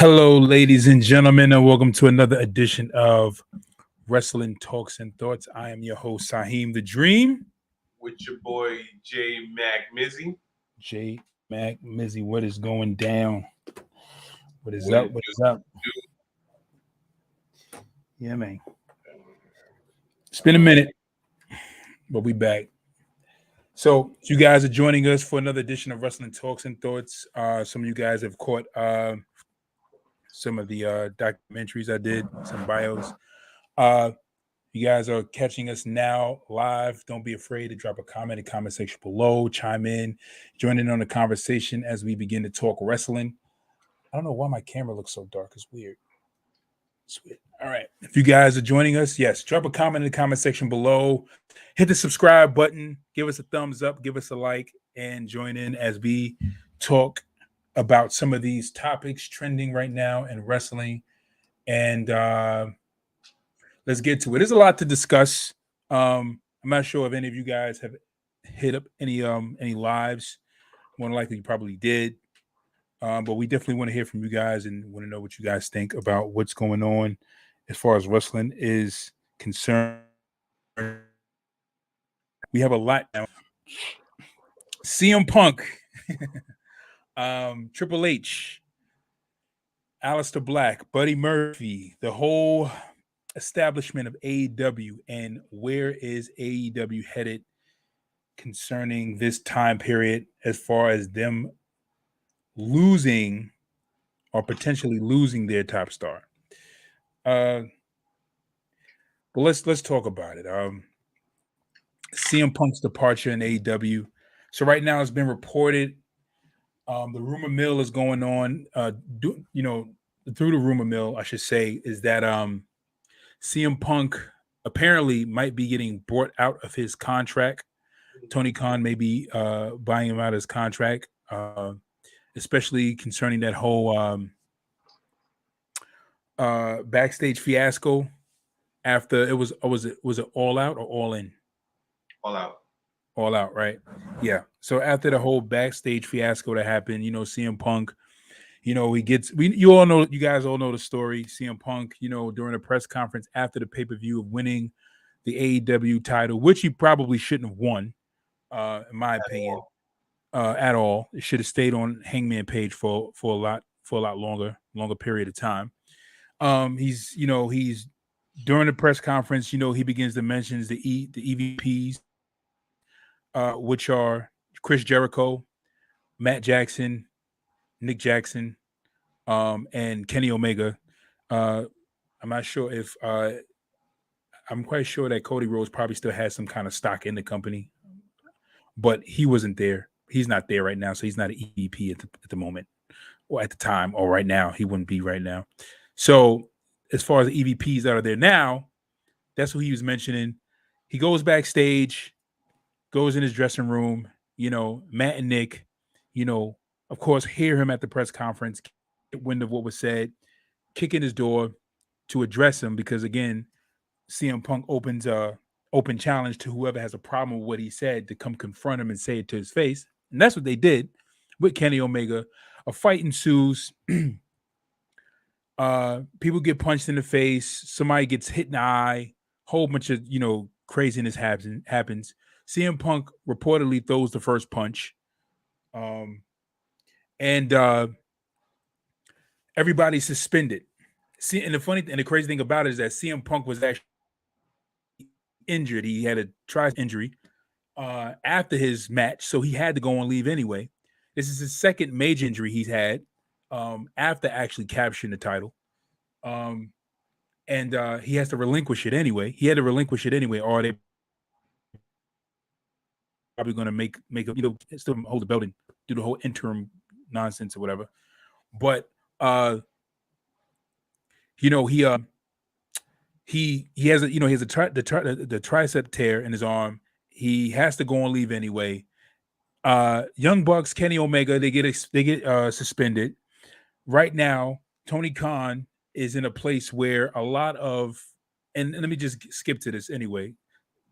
Hello, ladies and gentlemen, and welcome to another edition of Wrestling Talks and Thoughts. I am your host, Saheem the Dream. With your boy J Mac Mizzy. J Mac Mizzy, what is going down? What is What up? it What do? is up? Yeah, man. It's been a minute, but we back. So you guys are joining us for another edition of Wrestling Talks and Thoughts. Some of you guys have caught some of the documentaries I did, some bios. You guys are catching us now live. Don't be afraid to drop a comment in the comment section below. Chime in, join in on the conversation as we begin to talk wrestling. I don't know why my camera looks so dark. It's weird. Sweet. All right. If you guys are joining us, yes, drop a comment in the comment section below. Hit the subscribe button. Give us a thumbs up. Give us a like and join in as we talk about some of these topics trending right now in wrestling. And let's get to it. There's a lot to discuss. I'm not sure if any of you guys have hit up any lives. More than likely, you probably did. But we definitely want to hear from you guys and want to know what you guys think about what's going on as far as wrestling is concerned. We have a lot now. CM Punk, Triple H, ALIESTER Black, Buddy Murphy, the whole establishment of AEW, and where is AEW headed concerning this time period as far as them losing or potentially losing their top star. But let's talk about it. CM Punk's departure in AEW. So right now it's been reported. The rumor mill is going on. Through the rumor mill, I should say, is that CM Punk apparently might be getting bought out of his contract. Tony Khan may be buying him out of his contract, especially concerning that whole backstage fiasco after it was it All Out or All In? All out. All Out, right? Yeah. So after the whole backstage fiasco that happened, CM Punk, he gets you guys all know the story. CM Punk, during a press conference after the pay-per-view of winning the AEW title, which he probably shouldn't have won, in my opinion, at all. It should have stayed on Hangman Page for a lot longer period of time. He's during the press conference, he begins to mention the EVPs, which are Chris Jericho, Matt Jackson, Nick Jackson, and Kenny Omega. I'm not sure if I'm quite sure that Cody Rhodes probably still has some kind of stock in the company, but he wasn't there. He's not there right now, so he's not an EVP at the moment, or at the time, or right now. He wouldn't be right now. So as far as the EVPs that are there now, that's what he was mentioning. He goes backstage, goes in his dressing room. Matt and Nick, of course, hear him at the press conference, get wind of what was said, kick in his door to address him because, again, CM Punk opens a open challenge to whoever has a problem with what he said to come confront him and say it to his face. And that's what they did with Kenny Omega. A fight ensues. People get punched in the face. Somebody gets hit in the eye. Whole bunch of craziness happens. CM Punk reportedly throws the first punch, and everybody's suspended. And the crazy thing about it is that CM Punk was actually injured. He had a tricep injury after his match, so he had to go on leave anyway. This is his second major injury he's had after actually capturing the title. And he has to relinquish it anyway. He had to relinquish it anyway, or they probably going to make still hold the belt and do the whole interim nonsense or whatever. But he has the tricep tear in his arm. He has to go on leave anyway. Young Bucks, Kenny Omega, they get suspended. Right now, Tony Khan is in a place where a lot of, and let me just skip to this anyway.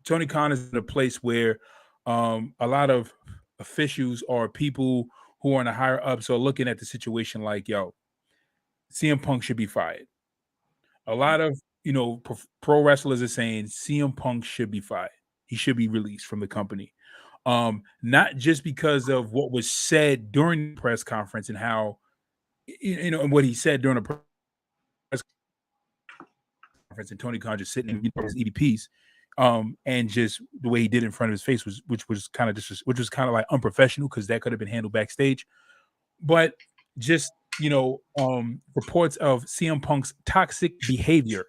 Tony Khan is in a place where a lot of officials or people who are in the higher ups are looking at the situation like, yo, CM Punk should be fired. A lot of pro wrestlers are saying CM Punk should be fired. He should be released from the company. Not just because of what was said during the press conference and how and what he said during the press conference, and Tony Khan just sitting in his EVPs, and just the way he did in front of his face which was kind of like unprofessional, because that could have been handled backstage. But just reports of CM Punk's toxic behavior.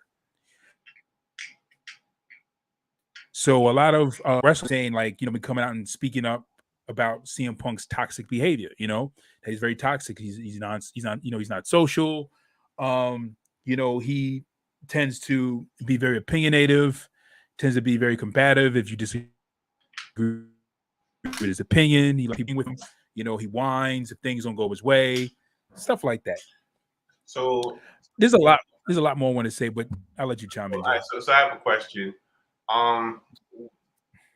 So a lot of wrestlers saying, like, be coming out and speaking up about CM Punk's toxic behavior. That he's very toxic. He's not social. He tends to be very opinionative, tends to be very combative. If you disagree with his opinion, he like being with him. He whines if things don't go his way, stuff like that. So there's a lot more I want to say, but I'll let you chime in. Right, so I have a question.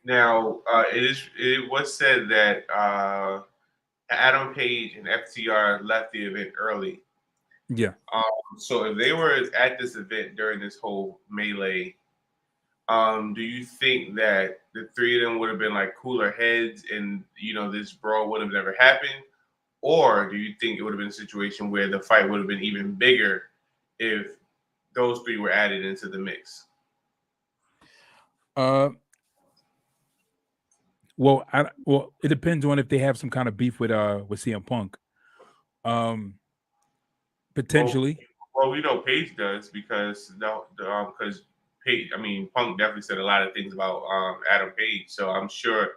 Now it was said that Adam Page and FTR left the event early. Yeah. So if they were at this event during this whole melee, do you think that the three of them would have been like cooler heads, and this brawl would have never happened? Or do you think it would have been a situation where the fight would have been even bigger if those three were added into the mix? Well, it depends on if they have some kind of beef with CM Punk. Potentially. Well, we know Page does, because Page. I mean, Punk definitely said a lot of things about Adam Page, so I'm sure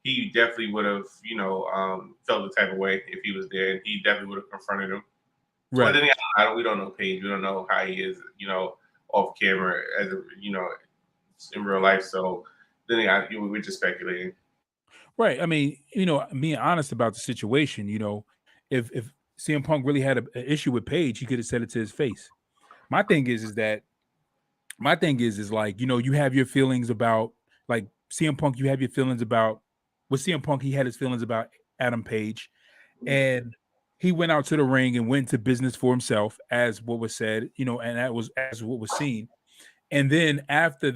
he definitely would have, felt the type of way if he was there, and he definitely would have confronted him. Right. But then we don't know Page. We don't know how he is, off camera as in real life. So then we're just speculating. Right. I mean, being honest about the situation, if CM Punk really had an issue with Page, he could have said it to his face. My thing is like, you have your feelings about, like, CM Punk, you have your feelings about, with CM Punk, he had his feelings about Adam Page, and he went out to the ring and went to business for himself, as what was said, and that was as what was seen. And then after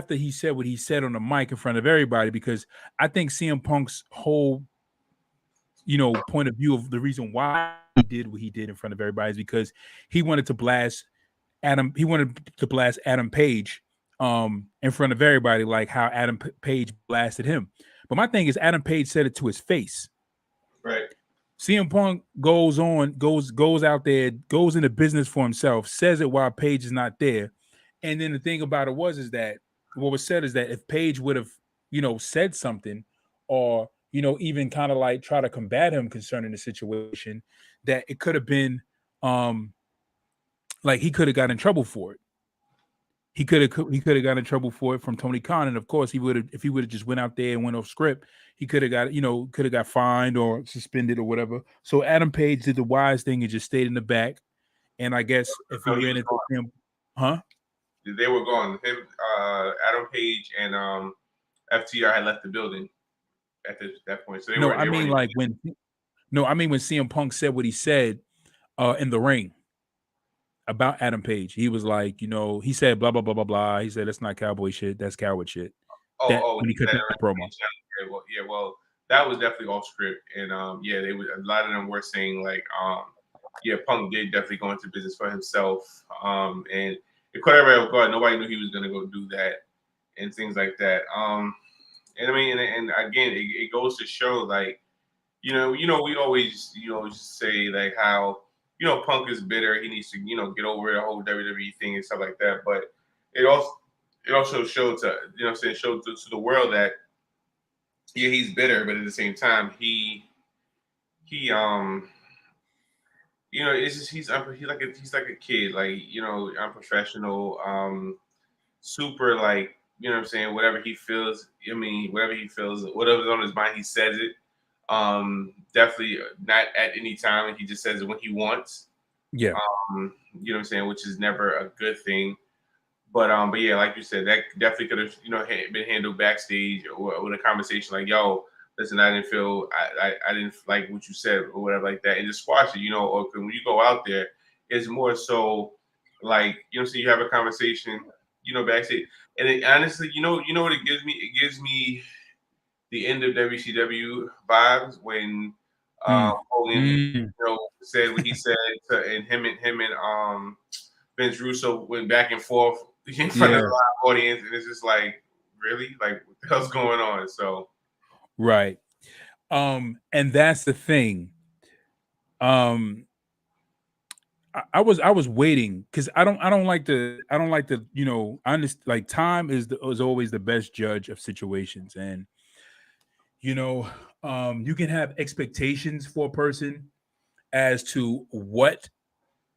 he said what he said on the mic in front of everybody, because I think CM Punk's whole, point of view of the reason why he did what he did in front of everybody is because he wanted to blast Adam Page in front of everybody, like how Adam Page blasted him. But my thing is, Adam Page said it to his face. Right. CM Punk goes out there, goes into business for himself, says it while Page is not there. And then the thing about it is that what was said is that if Page would have, said something, or, even kind of like try to combat him concerning the situation, that it could have been, like, he could have got in trouble for it. He could have gotten in trouble for it from Tony Khan, and of course he would have, if he would have just went out there and went off script, he could have got fined or suspended or whatever. So Adam Page did the wise thing and just stayed in the back. And I guess if he ran into him, they were gone. Him, Adam Page and FTR had left the building at that point. So when CM Punk said what he said in the ring about Adam Page, he was like, he said blah blah blah blah blah. He said that's not cowboy shit, that's coward shit. When he cut that promo. Well, that was definitely off script, and they would. A lot of them were saying like, Punk did definitely go into business for himself, and it could have gone. Nobody knew he was going to go do that, and things like that. And I mean, and again, it goes to show, like, we always, say like how, Punk is bitter. He needs to, get over the whole WWE thing and stuff like that. But it also showed to, showed to the world that, he's bitter, but at the same time, it's just he's like a kid, like, unprofessional, super, like, whatever he feels. Whatever's on his mind, he says it. Definitely not at any time, and he just says it when he wants. Yeah. Which is never a good thing. But yeah, like you said, that definitely could have, been handled backstage or with a conversation like, yo, listen, I didn't like what you said or whatever like that, and just squash it, or when you go out there, It's more so like, so you have a conversation, backstage, and honestly, you know what it gives me? It gives me the end of WCW vibes when Mm. Hogan, Mm. said what he said and him and Vince Russo went back and forth in front of Yeah. the live audience, and it's just like, really, like, what the hell's going on? So Right. And that's the thing. Um, I was waiting because I don't like the I understand, like, time is always the best judge of situations. And you know you can have expectations for a person as to what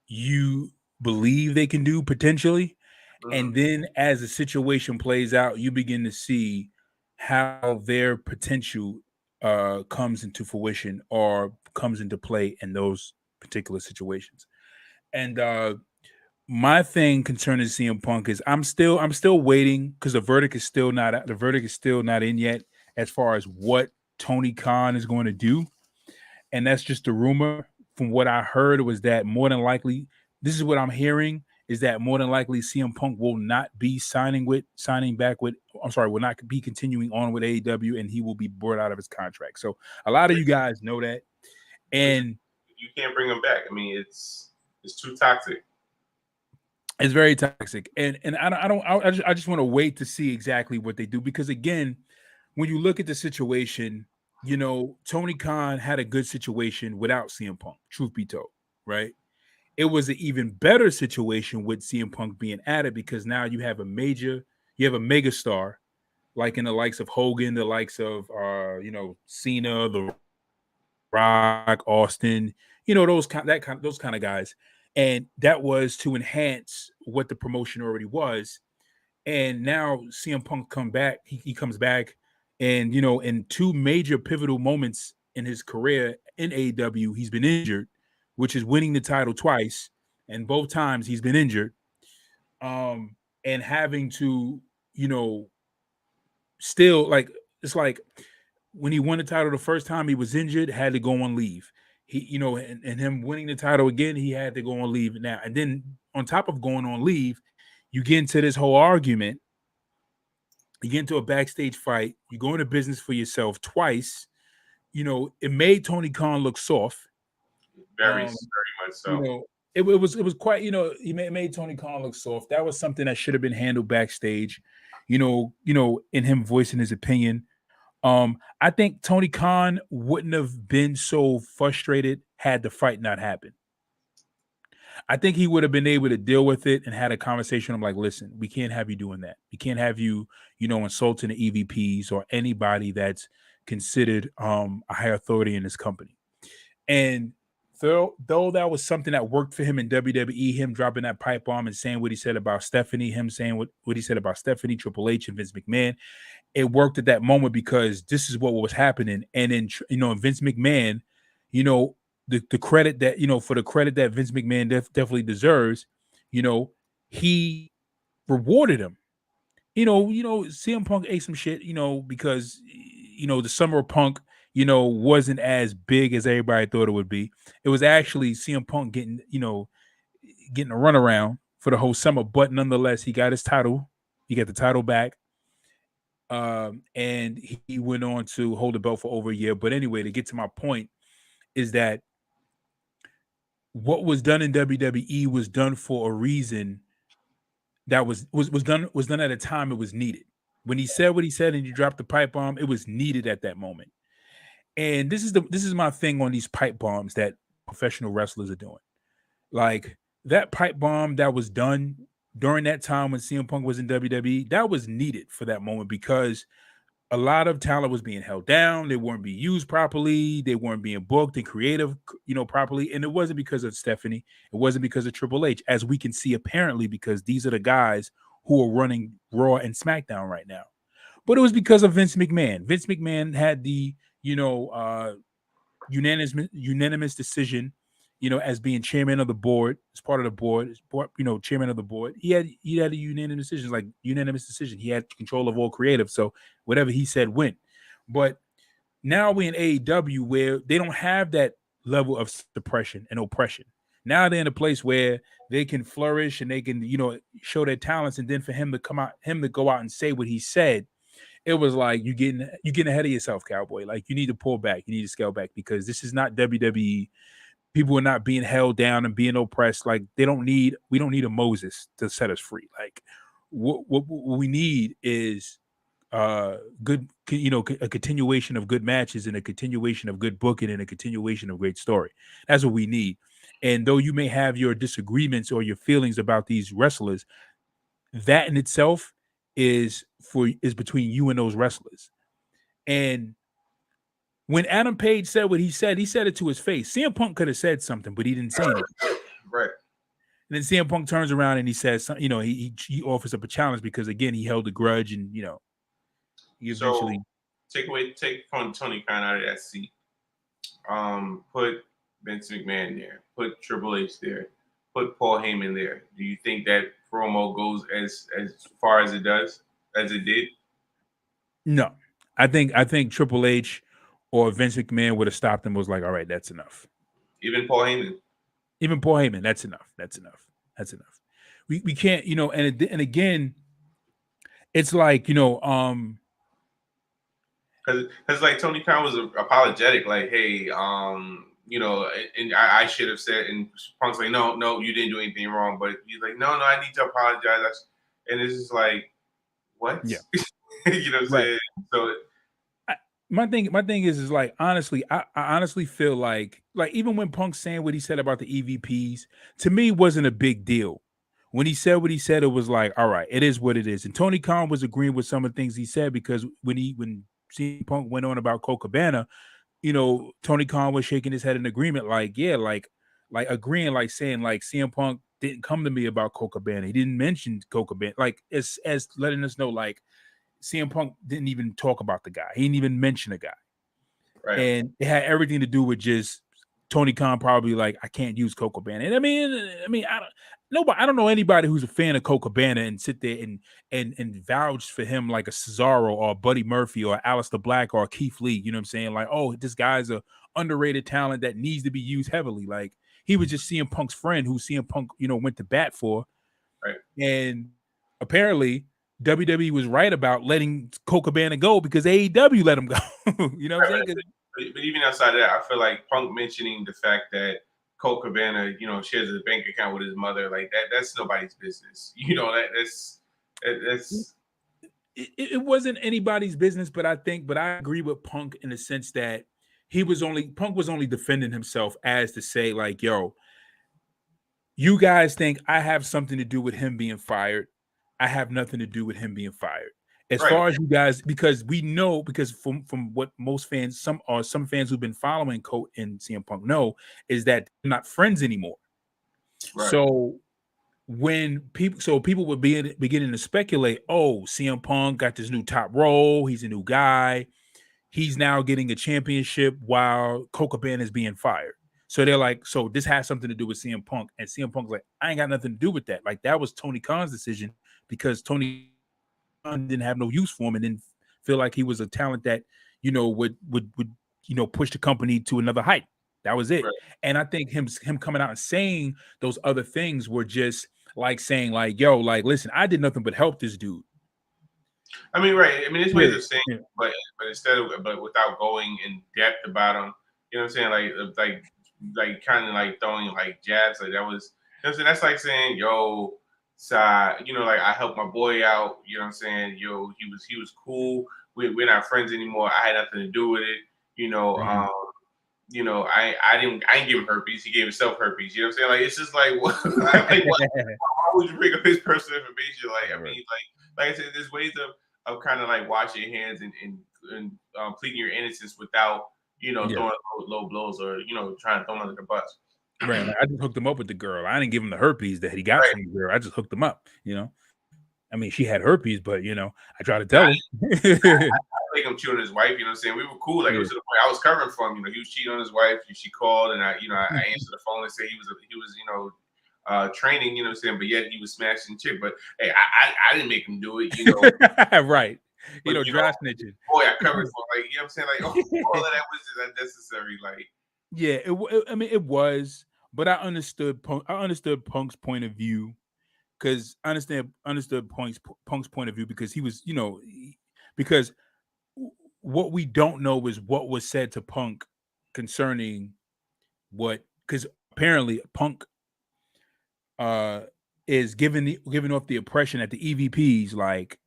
you believe they can do potentially, mhm, and then as the situation plays out you begin to see how their potential comes into fruition or comes into play in those particular situations. And my thing concerning CM Punk is I'm still waiting because the verdict is still not in yet as far as what Tony Khan is going to do. And that's just a rumor. From what I heard was that more than likely, this is what I'm hearing, is that more than likely CM Punk will not be signing back with, I'm sorry, will not be continuing on with AEW, and he will be brought out of his contract. So a lot of you guys know that. which And you can't bring him back. I mean, it's too toxic. it's very toxic. And I just want to wait to see exactly what they do, because again, when you look at the situation, Tony Khan had a good situation without CM Punk, truth be told, right? It was an even better situation with CM Punk being added, because now you have a mega star, like in the likes of Hogan, the likes of Cena, The Rock, Austin, those kind of guys. And that was to enhance what the promotion already was. And now CM Punk he comes back, and in two major pivotal moments in his career in AEW, he's been injured, which is winning the title twice, and both times he's been injured. And having to, you know, still, like, it's like when he won the title the first time, he was injured, had to go on leave. And him winning the title again, he had to go on leave now. And then on top of going on leave, you get into this whole argument. You get into a backstage fight. You go into business for yourself twice. It made Tony Khan look soft. Very, Um, very much you so. know, it was quite. It made Tony Khan look soft. That was something that should have been handled backstage. In him voicing his opinion. I think Tony Khan wouldn't have been so frustrated had the fight not happened. I think he would have been able to deal with it and had a conversation. I'm like, listen, we can't have you doing that. We can't have you, insulting the EVPs or anybody that's considered a higher authority in this company. And though that was something that worked for him in WWE, him dropping that pipe bomb and saying what he said about Stephanie, him saying what he said about Stephanie, Triple H, and Vince McMahon, it worked at that moment because this is what was happening. And then, Vince McMahon, you know, the credit that, for the credit that Vince McMahon definitely deserves, he rewarded him. CM Punk ate some shit, because the Summer of Punk, wasn't as big as everybody thought it would be. It was actually CM Punk getting a runaround for the whole summer, but nonetheless, he got his title. He got the title back. And he went on to hold the belt for over a year. But anyway, to get to my point, is that what was done in WWE was done for a reason, that was done at a time it was needed. When he said what he said and you dropped the pipe bomb, it was needed at that moment. And this is my thing on these pipe bombs that professional wrestlers are doing. Like, that pipe bomb that was done during that time when CM Punk was in WWE, that was needed for that moment, because a lot of talent was being held down. They weren't being used properly. They weren't being booked and creative, properly. And it wasn't because of Stephanie. It wasn't because of Triple H, as we can see apparently, because these are the guys who are running Raw and SmackDown right now. But it was because of Vince McMahon. Vince McMahon had the, unanimous decision, as being chairman of the board, as part of the board, chairman of the board. He had a unanimous decision. He had control of all creative. So whatever he said went. But now we're in AEW where they don't have that level of suppression and oppression. Now they're in a place where they can flourish and they can, show their talents. And then for him to go out and say what he said, it was like you getting ahead of yourself, Cowboy. Like you need to pull back, you need to scale back because this is not WWE. People are not being held down and being oppressed. Like we don't need a Moses to set us free. Like what we need is good, a continuation of good matches and a continuation of good booking and a continuation of great story. That's what we need. And though you may have your disagreements or your feelings about these wrestlers, that in itself is between you and those wrestlers. And when Adam Page said what he said it to his face. CM Punk could have said something, but he didn't say anything. Right. And then CM Punk turns around and he says, he offers up a challenge because again he held a grudge and he eventually take from Tony Khan out of that seat. Put Vince McMahon there. Put Triple H there. Put Paul Heyman there. Do you think that promo goes as far as it did? No. I think Triple H or Vince McMahon would have stopped and was like, all right, that's enough. Even Paul Heyman, that's enough. We can't, and again, it's like, because like Tony Khan was apologetic, like, hey, and I should have said, and Punk's like, no, you didn't do anything wrong, but he's like, no, I need to apologize, and it's just like, what? Yeah. You know what I'm saying? So my thing is like, honestly, I honestly feel like even when Punk's saying what he said about the EVPs, to me wasn't a big deal. When he said what he said, it was like, all right, it is what it is. And Tony Khan was agreeing with some of the things he said because when CM Punk went on about Colt Cabana, Tony Khan was shaking his head in agreement, like, yeah, like agreeing, like saying, like, CM Punk didn't come to me about Colt Cabana. He didn't mention Colt Cabana, like as letting us know, like, CM Punk didn't even talk about the guy. He didn't even mention a guy. Right. And it had everything to do with just Tony Khan probably like, I can't use Colt Cabana. And I mean, I don't know anybody who's a fan of Colt Cabana and sit there and vouch for him like a Cesaro or a Buddy Murphy or Aleister Black or Keith Lee. You know what I'm saying? Like, oh, this guy's a underrated talent that needs to be used heavily. Like, he was just CM Punk's friend who CM Punk, went to bat for. Right. And apparently WWE was right about letting Colt Cabana go because AEW let him go. You know what I'm saying? But even outside of that, I feel like Punk mentioning the fact that Colt Cabana, shares his bank account with his mother, like that's nobody's business. That's it wasn't anybody's business, but I agree with Punk in the sense that Punk was only defending himself as to say, like, yo, you guys think I have something to do with him being fired. I have nothing to do with him being fired. As far as you guys, because we know, because from what most fans, some fans who've been following Colt and CM Punk know, is that they're not friends anymore. Right. So when people would be beginning to speculate, oh, CM Punk got this new top role, he's a new guy, he's now getting a championship while Colt Cabana is being fired. So they're like, so this has something to do with CM Punk, and CM Punk's like, I ain't got nothing to do with that. Like, that was Tony Khan's decision because Tony Khan didn't have no use for him and didn't feel like he was a talent that would push the company to another height. That was it. Right. And I think him coming out and saying those other things were just like saying, like, yo, like, listen, I did nothing but help this dude. I mean, right. I mean, there's ways of saying, but but without going in depth about him, you know what I'm saying? Like kind of like throwing like jabs, like that was, that's like saying, yo, like, I helped my boy out, you know what I'm saying? Yo, he was cool. We're not friends anymore. I had nothing to do with it. I didn't give him herpes. He gave himself herpes. You know what I'm saying? Like, it's just like, what? Like, why would you bring up his personal information? Like, I mean, like I said, there's ways of kind of like washing your hands and pleading your innocence without, throwing low blows or, trying to throw him under the bus. Right. Like, I just hooked him up with the girl. I didn't give him the herpes that he got from the girl. I just hooked him up, I mean, she had herpes, but, I tried to tell him. I think I'm cheating on his wife, you know what I'm saying? We were cool. Like, it was to the point I was covering for him. He was cheating on his wife. She called, and I answered the phone and said he was training, you know what I'm saying? But yet he was smashing chick. But, hey, I didn't make him do it, Right. But, dry snitching. Boy, I covered for, like, you know what I'm saying? Like, all of that was just unnecessary. Like, yeah, it was. but I understood Punk. I understood Punk's point of view because I understood Punk's point of view because he was, because what we don't know is what was said to Punk concerning what, because apparently Punk uh is giving off the impression that the EVPs like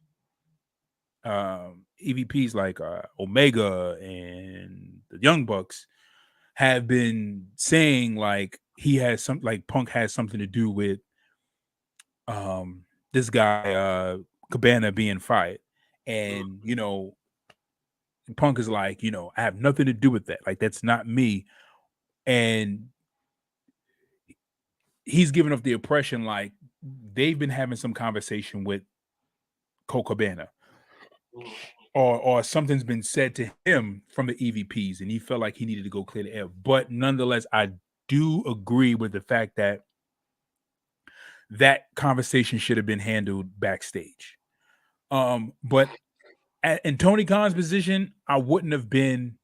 Omega and the Young Bucks have been saying like he has some like Punk has something to do with this guy Cabana being fired. And Punk is like, I have nothing to do with that. Like that's not me. And he's giving off the impression like they've been having some conversation with Colt Cabana, or something's been said to him from the EVPs, and he felt like he needed to go clear the air. But nonetheless, I do agree with the fact that that conversation should have been handled backstage. But in Tony Khan's position, I wouldn't have been.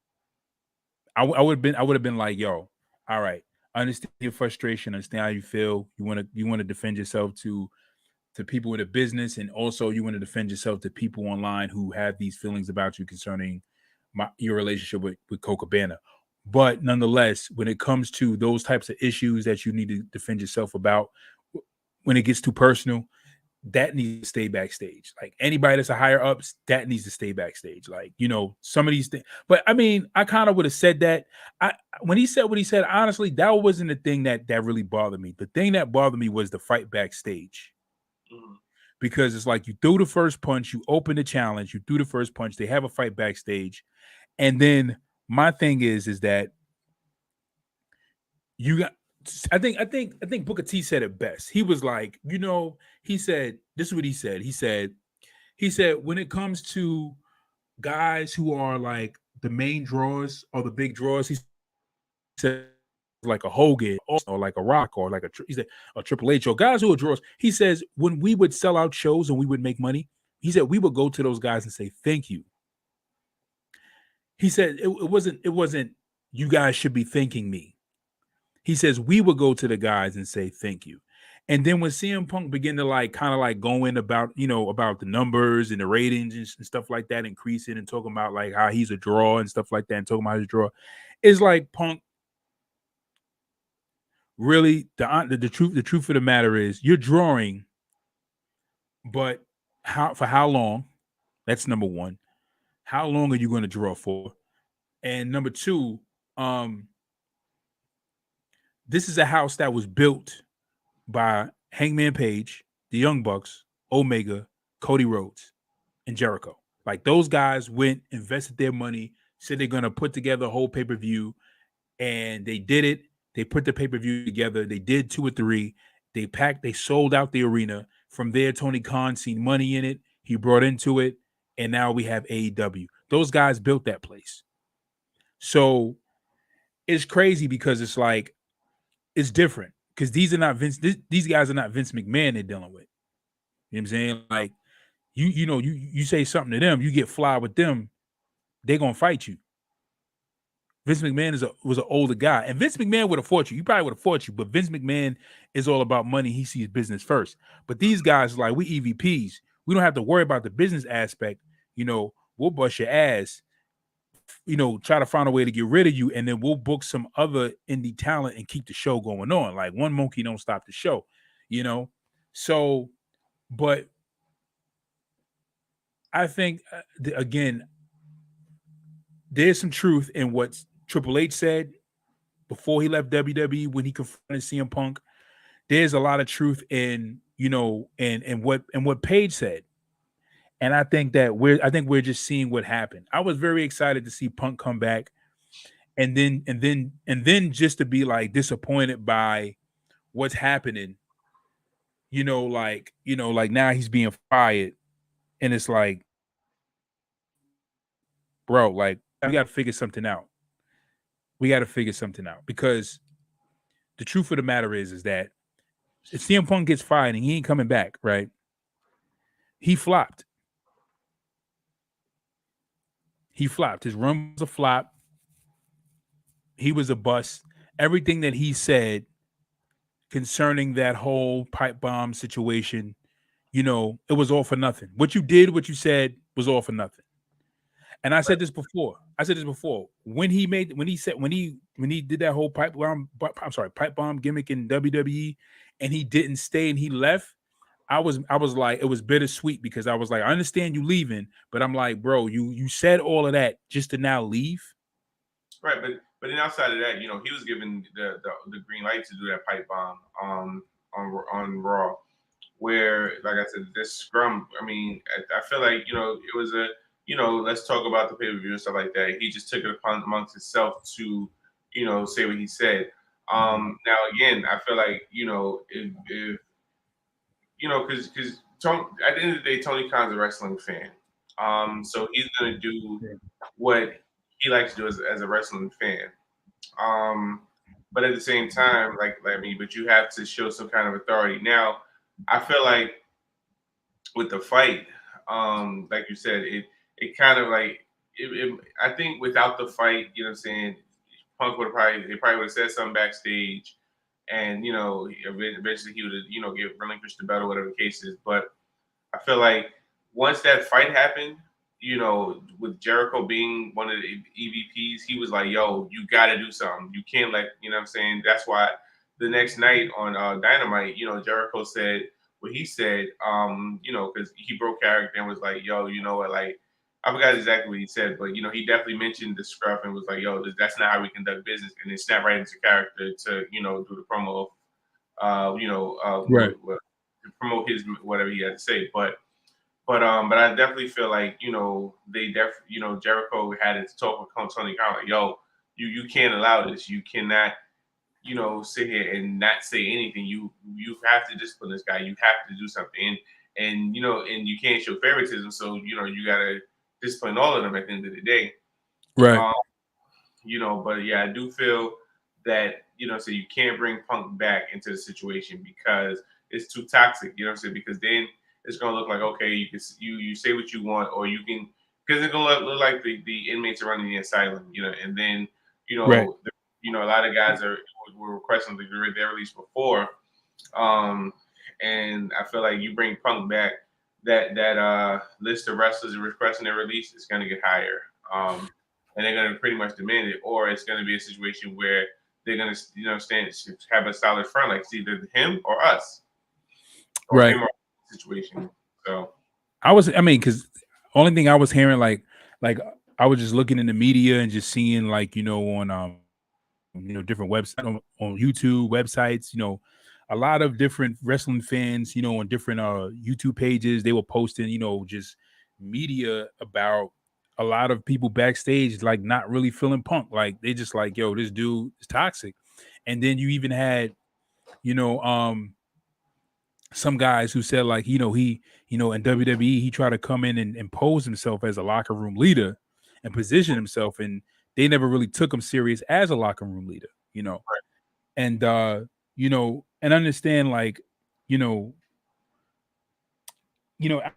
I would have been like, yo, all right, I understand your frustration, understand how you feel. You want to defend yourself to people in the business, and also you want to defend yourself to people online who have these feelings about you concerning your relationship with Colt Cabana. But nonetheless, when it comes to those types of issues that you need to defend yourself about, when it gets too personal, that needs to stay backstage. Like anybody that's a higher ups, that needs to stay backstage. Like, some of these things. But I mean, I kind of would have said that. When he said what he said, honestly, that wasn't the thing that really bothered me. The thing that bothered me was the fight backstage. Mm-hmm. Because it's like you threw the first punch, you open the challenge, you threw the first punch, they have a fight backstage. And then my thing is that you got I think Booker T said it best. He was like, he said, this is what he said, when it comes to guys who are like the main draws or the big draws, he said like a Hogan or like a Rock or like he said a Triple H or guys who are draws. He says when we would sell out shows and we would make money, he said we would go to those guys and say thank you. He said it wasn't you guys should be thanking me. He says we would go to the guys and say thank you. And then when CM Punk began to like kind of like go in about about the numbers and the ratings and stuff like that increasing and talking about like how he's a draw and stuff like that and talking about his draw, it's like Punk really the truth of the matter is you're drawing, but how long? That's number one. How long are you going to draw for? And number two, um, this is a house that was built by Hangman Page, the Young Bucks, Omega, Cody Rhodes, and Jericho. Like those guys went, invested their money, said they're gonna put together a whole pay-per-view, and they did it. They put the pay-per-view together. They did 2 or 3. They sold out the arena. From there, Tony Khan seen money in it. He brought into it, and now we have AEW. Those guys built that place. So it's crazy because it's like it's different because these guys are not Vince McMahon they're dealing with. You know what I'm saying? Like you say something to them, you get fly with them, they're gonna fight you. Vince McMahon was an older guy, and Vince McMahon would have fought you. He probably would have fought you, but Vince McMahon is all about money. He sees business first. But these guys, like we EVPs, we don't have to worry about the business aspect. We'll bust your ass. Try to find a way to get rid of you, and then we'll book some other indie talent and keep the show going on. Like one monkey don't stop the show. So, but I think again, there's some truth in what Triple H said before he left WWE when he confronted CM Punk. There's a lot of truth in what Page said, and I think we're just seeing what happened. I was very excited to see Punk come back, and then just to be like disappointed by what's happening. Like now he's being fired, and it's like, bro, like we got to figure something out. We got to figure something out because the truth of the matter is that if CM Punk gets fired and he ain't coming back, right? He flopped. He flopped. His run was a flop. He was a bust. Everything that he said concerning that whole pipe bomb situation, it was all for nothing. What you did, what you said was all for nothing. And I Right. said this before. When he did that whole pipe bomb gimmick in WWE, and he didn't stay and he left. I was like, it was bittersweet because I was like, I understand you leaving, but I'm like, bro, you said all of that just to now leave. Right, but then outside of that, he was given the green light to do that pipe bomb on Raw, where like I said, this scrum. I mean, I feel like it was a let's talk about the pay per view and stuff like that. He just took it upon amongst himself to say what he said. Now again, I feel like if because at the end of the day, Tony Khan's a wrestling fan. So he's gonna do Yeah. what he likes to do as a wrestling fan. Um, but at the same time, but you have to show some kind of authority. Now, I feel like with the fight, like you said, it kind of like I think without the fight, you know what I'm saying, Punk would have they probably would have said something backstage, and eventually he would have get relinquished the belt, whatever the case is. But I feel like once that fight happened, with Jericho being one of the EVPs, he was like, yo, you got to do something. You can't let, what I'm saying? That's why the next night on Dynamite, Jericho said what he said, because he broke character and was like, yo, you know what, like, I forgot exactly what he said, but, he definitely mentioned the scruff and was like, yo, that's not how we conduct business. And then snapped right into character to, do the promo Right. to promote his whatever he had to say. But I definitely feel like Jericho had to talk with Tony Khan like, yo, you can't allow this. You cannot sit here and not say anything. You have to discipline this guy. You have to do something. And you can't show favoritism. So you gotta discipline all of them at the end of the day. Right. Um, but yeah, I do feel that so you can't bring Punk back into the situation because it's too toxic. You know what I'm saying? Because then it's gonna look like, okay, you say what you want, or you can, because it's gonna look like the inmates are running the asylum. And then Right. a lot of guys were requesting to get their release before. And I feel like you bring Punk back, that list of wrestlers requesting their release is gonna get higher. And they're going to pretty much demand it, or it's going to be a situation where they're going to have a solid front, like it's either him or us, or Right. him or situation. So because only thing I was hearing, like I was just looking in the media and just seeing, like, on different websites, on YouTube websites, a lot of different wrestling fans, on different YouTube pages, they were posting, just media about a lot of people backstage, like, not really feeling Punk. Like, they just like, yo, this dude is toxic. And then you even had, you know, um, some guys who said, like, he, in WWE, he tried to come in and impose himself as a locker room leader and position himself, and they never really took him serious as a locker room leader. And and understand, like, you know,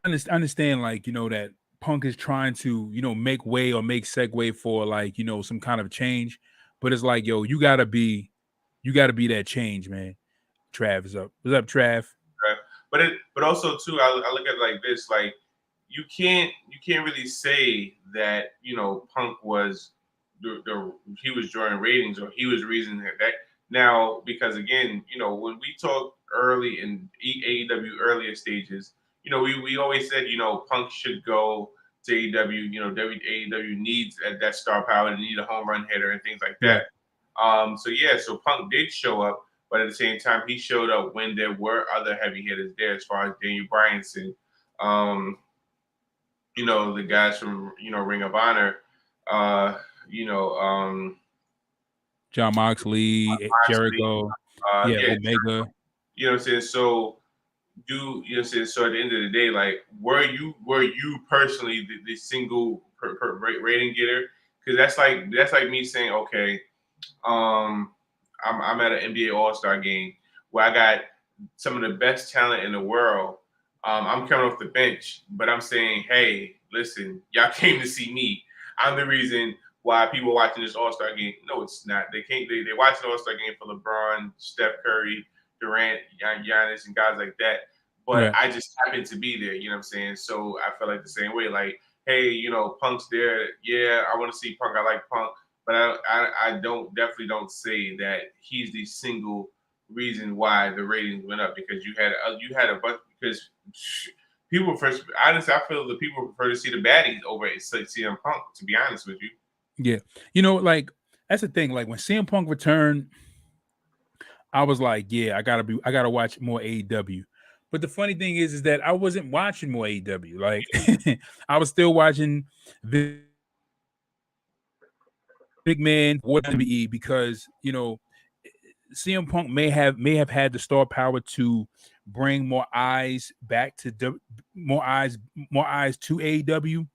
understand, like, that Punk is trying to, make way or make segue for, like, some kind of change, but it's like, yo, you gotta be that change, man. Trav is up. What's up, Trav? but also too, I look at it like this, like you can't really say that Punk was he was drawing ratings, or he was the reason that now, because again, when we talk early in AEW earlier stages, we always said Punk should go to AEW. AEW needs that star power, they need a home run hitter and things like Right. that. So Punk did show up, but at the same time, he showed up when there were other heavy hitters there, as far as Daniel Bryanson, um, the guys from Ring of Honor, uh, you know, um, John Moxley, Moxley, Jericho, yeah, yeah, Omega. what I'm saying. So so at the end of the day, like, were you personally the single rating getter? Because that's like me saying, okay, um, I'm at an NBA All Star game where I got some of the best talent in the world. I'm coming off the bench, but I'm saying, hey, listen, y'all came to see me. I'm the reason why people watching this All Star game. No, it's not. They can't. They watch the All Star game for LeBron, Steph Curry, Durant, Giannis, and guys like that. But Right. I just happened to be there. You know what I'm saying? So I felt like the same way. Like, hey, Punk's there. Yeah, I want to see Punk. I like Punk, but I definitely don't say that he's the single reason why the ratings went up, because you had a bunch, because people first, honestly, I feel that people prefer to see the baddies over at CM Punk, to be honest with you. Yeah. Like that's the thing. Like when CM Punk returned, I was like, yeah, I gotta watch more AEW. But the funny thing is that I wasn't watching more AEW. Like I was still watching Big Man WWE because CM Punk may have had the star power to bring more eyes back to more eyes to AEW.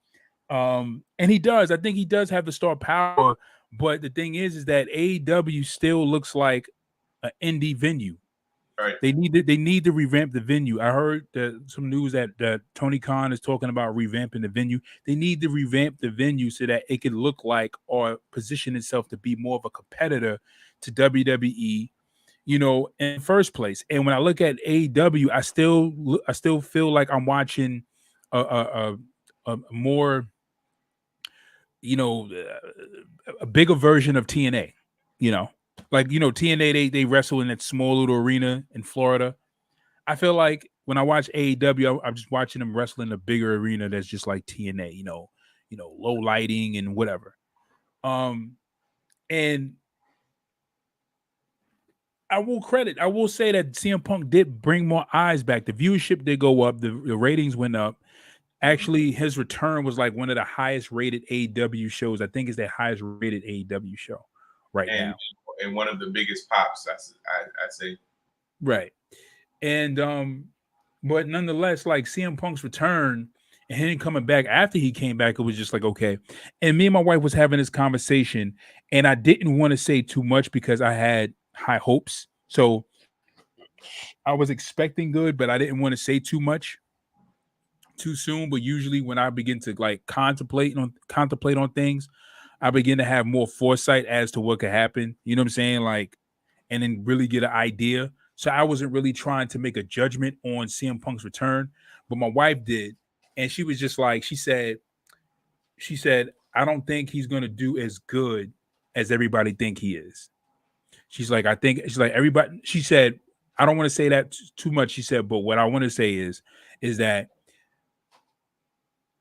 And he does. I think he does have the star power. But the thing is that AEW still looks like an indie venue. Right. They need to revamp the venue. I heard some news that Tony Khan is talking about revamping the venue. They need to revamp the venue so that it could look like or position itself to be more of a competitor to WWE, in first place. And when I look at AEW, I still feel like I'm watching a more, a bigger version of TNA. You know, like TNA, they wrestle in that small little arena in Florida. I feel like when I watch AEW, I'm just watching them wrestle in a bigger arena that's just like TNA. Low lighting and whatever. And I will say that CM Punk did bring more eyes back. The viewership did go up. The ratings went up. Actually, his return was like one of the highest rated AEW shows. I think it's the highest rated AEW show right and now. and one of the biggest pops. I say. Right. And but nonetheless, like CM Punk's return and him coming back after he came back, it was just like okay. And me and my wife was having this conversation, and I didn't want to say too much because I had high hopes. So I was expecting good, but I didn't want to say too much too soon. But usually when I begin to like contemplate on things, I begin to have more foresight as to what could happen. You know what I'm saying? Like, and then really get an idea. So I wasn't really trying to make a judgment on CM Punk's return, but my wife did, and she was just like, she said, I don't think he's gonna do as good as everybody think he is. She's like everybody. She said, I don't want to say that too much. She said, but what I want to say is that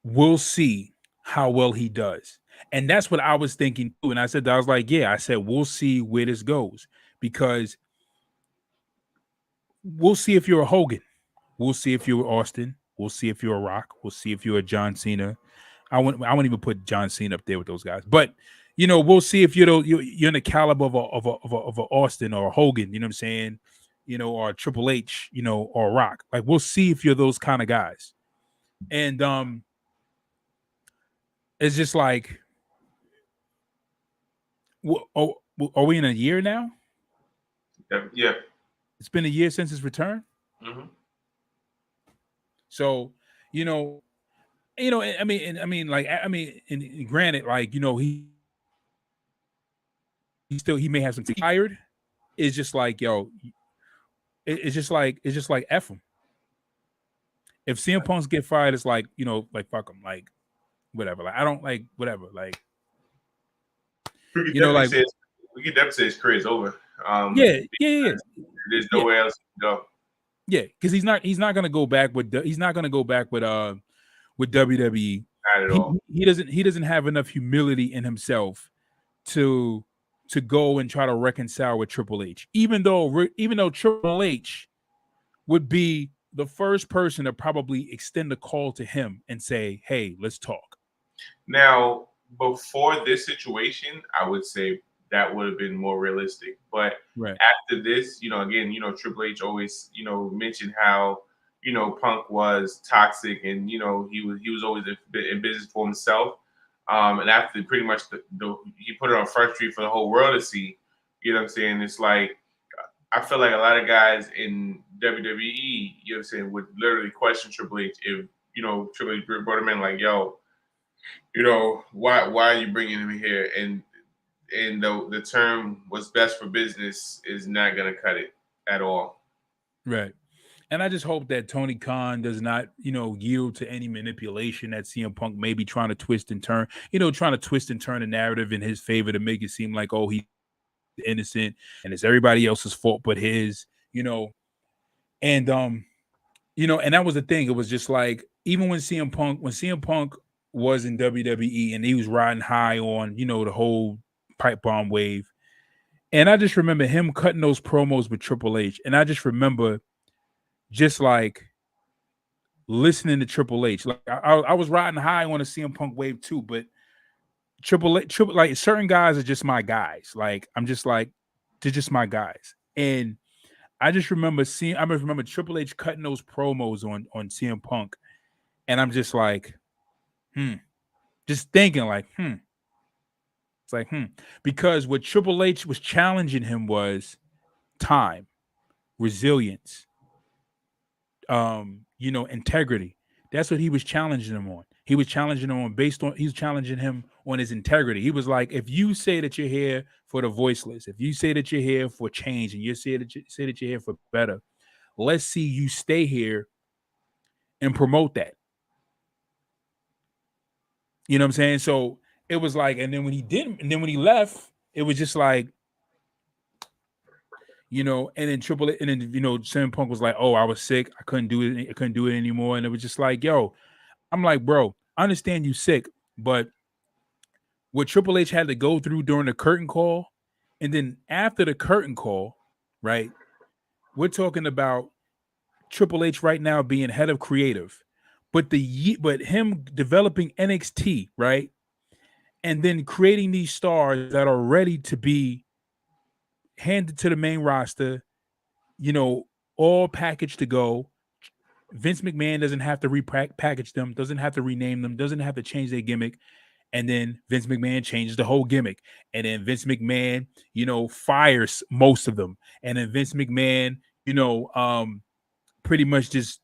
we'll see how well he does. And that's what I was thinking too. And I was like, yeah, I said, we'll see where this goes because we'll see if you're a Hogan. We'll see if you're Austin. We'll see if you're a Rock. We'll see if you're a John Cena. I won't even put John Cena up there with those guys. But we'll see if you're in the caliber of a Austin or a Hogan. You know what I'm saying? Or a Triple H. Or a Rock. Like we'll see if you're those kind of guys. And it's just like, are we in a year now? Yeah. It's been a year since his return. Mm-hmm. So and granted, like he may have some tired. It's just like it's just like F him. If CM Punk's get fired, it's like like fuck him, like whatever. Like I don't like whatever, like We could you know, definitely like say his career is over. yeah, yeah, yeah, There's yeah, nowhere else to go. yeah, because he's not gonna go back with WWE. Not at He all. he doesn't have enough humility in himself to go and try to reconcile with Triple H. Even though Triple H would be the first person to probably extend a call to him and say, "Hey, let's talk." Now, before this situation, I would say that would have been more realistic. But Right. after this, again, Triple H always, mentioned how, Punk was toxic, and he was always in business for himself. And after pretty much he put it on Front Street for the whole world to see. You know what I'm saying? It's like I feel like a lot of guys in WWE, you know what I'm saying, would literally question Triple H if Triple H brought him in like, yo, why are you bringing him here? And the term "what's best for business" is not gonna cut it at all. Right. And I just hope that Tony Khan does not, yield to any manipulation that CM Punk may be trying to twist and turn, trying to twist and turn the narrative in his favor to make it seem like, oh, he's innocent and it's everybody else's fault but his, and and that was the thing. It was just like even when CM Punk was in WWE and he was riding high on, the whole pipe bomb wave. And I just remember him cutting those promos with Triple H. And I just remember just like listening to Triple H. Like I was riding high on a CM Punk wave too, but like certain guys are just my guys. Like I'm just like, they're just my guys. And I remember Triple H cutting those promos on CM Punk. And I'm just like, just thinking like, It's like, because what Triple H was challenging him was time, resilience, integrity. That's what he was challenging him on. He was challenging him on his integrity. He was like, if you say that you're here for the voiceless, if you say that you're here for change, and you say that you're here for better, let's see you stay here and promote that. You know what I'm saying? So it was like, and then when he left, it was just like, and then CM Punk was like, "Oh, I was sick. I couldn't do it. I couldn't do it anymore." And it was just like, "Yo," I'm like, "Bro, I understand you sick, but what Triple H had to go through during the curtain call, and then after the curtain call, right? We're talking about Triple H right now being head of creative, but him developing NXT, right, and then creating these stars that are ready to be handed to the main roster." All packaged to go. Vince McMahon doesn't have to repackage them, doesn't have to rename them, doesn't have to change their gimmick. And then Vince McMahon changes the whole gimmick. And then Vince McMahon, fires most of them. And then Vince McMahon, pretty much just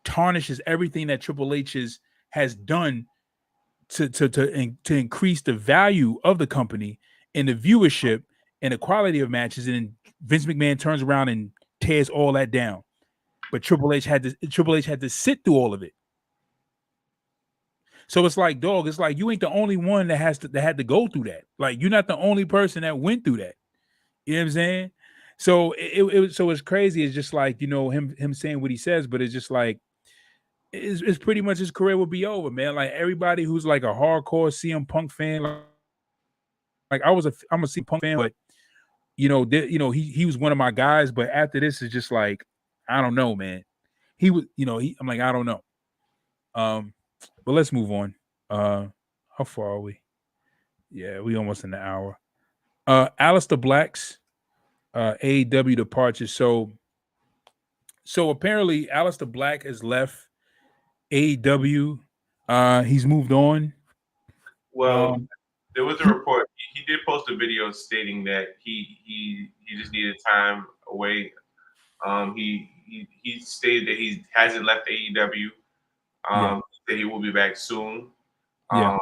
tarnishes everything that Triple H has done to increase the value of the company and the viewership and the quality of matches. And then Vince McMahon turns around and tears all that down. But Triple H had to sit through all of it. So it's like, dog, it's like you ain't the only one that had to go through that. Like you're not the only person that went through that. You know what I'm saying? So it's crazy. It's just like, him saying what he says, but it's just like it's pretty much his career will be over, man. Like everybody who's like a hardcore CM Punk fan, like I'm a CM Punk fan, but he was one of my guys. But after this, is just like, I don't know, man. He was, I'm like, I don't know. But let's move on. How far are we? Yeah, we almost in the hour. ALIESTER Black's AEW departure. So apparently ALIESTER Black has left AEW. He's moved on. Well, there was a report. He did post a video stating that he just needed time away. He stated that he hasn't left AEW. That he will be back soon. Yeah.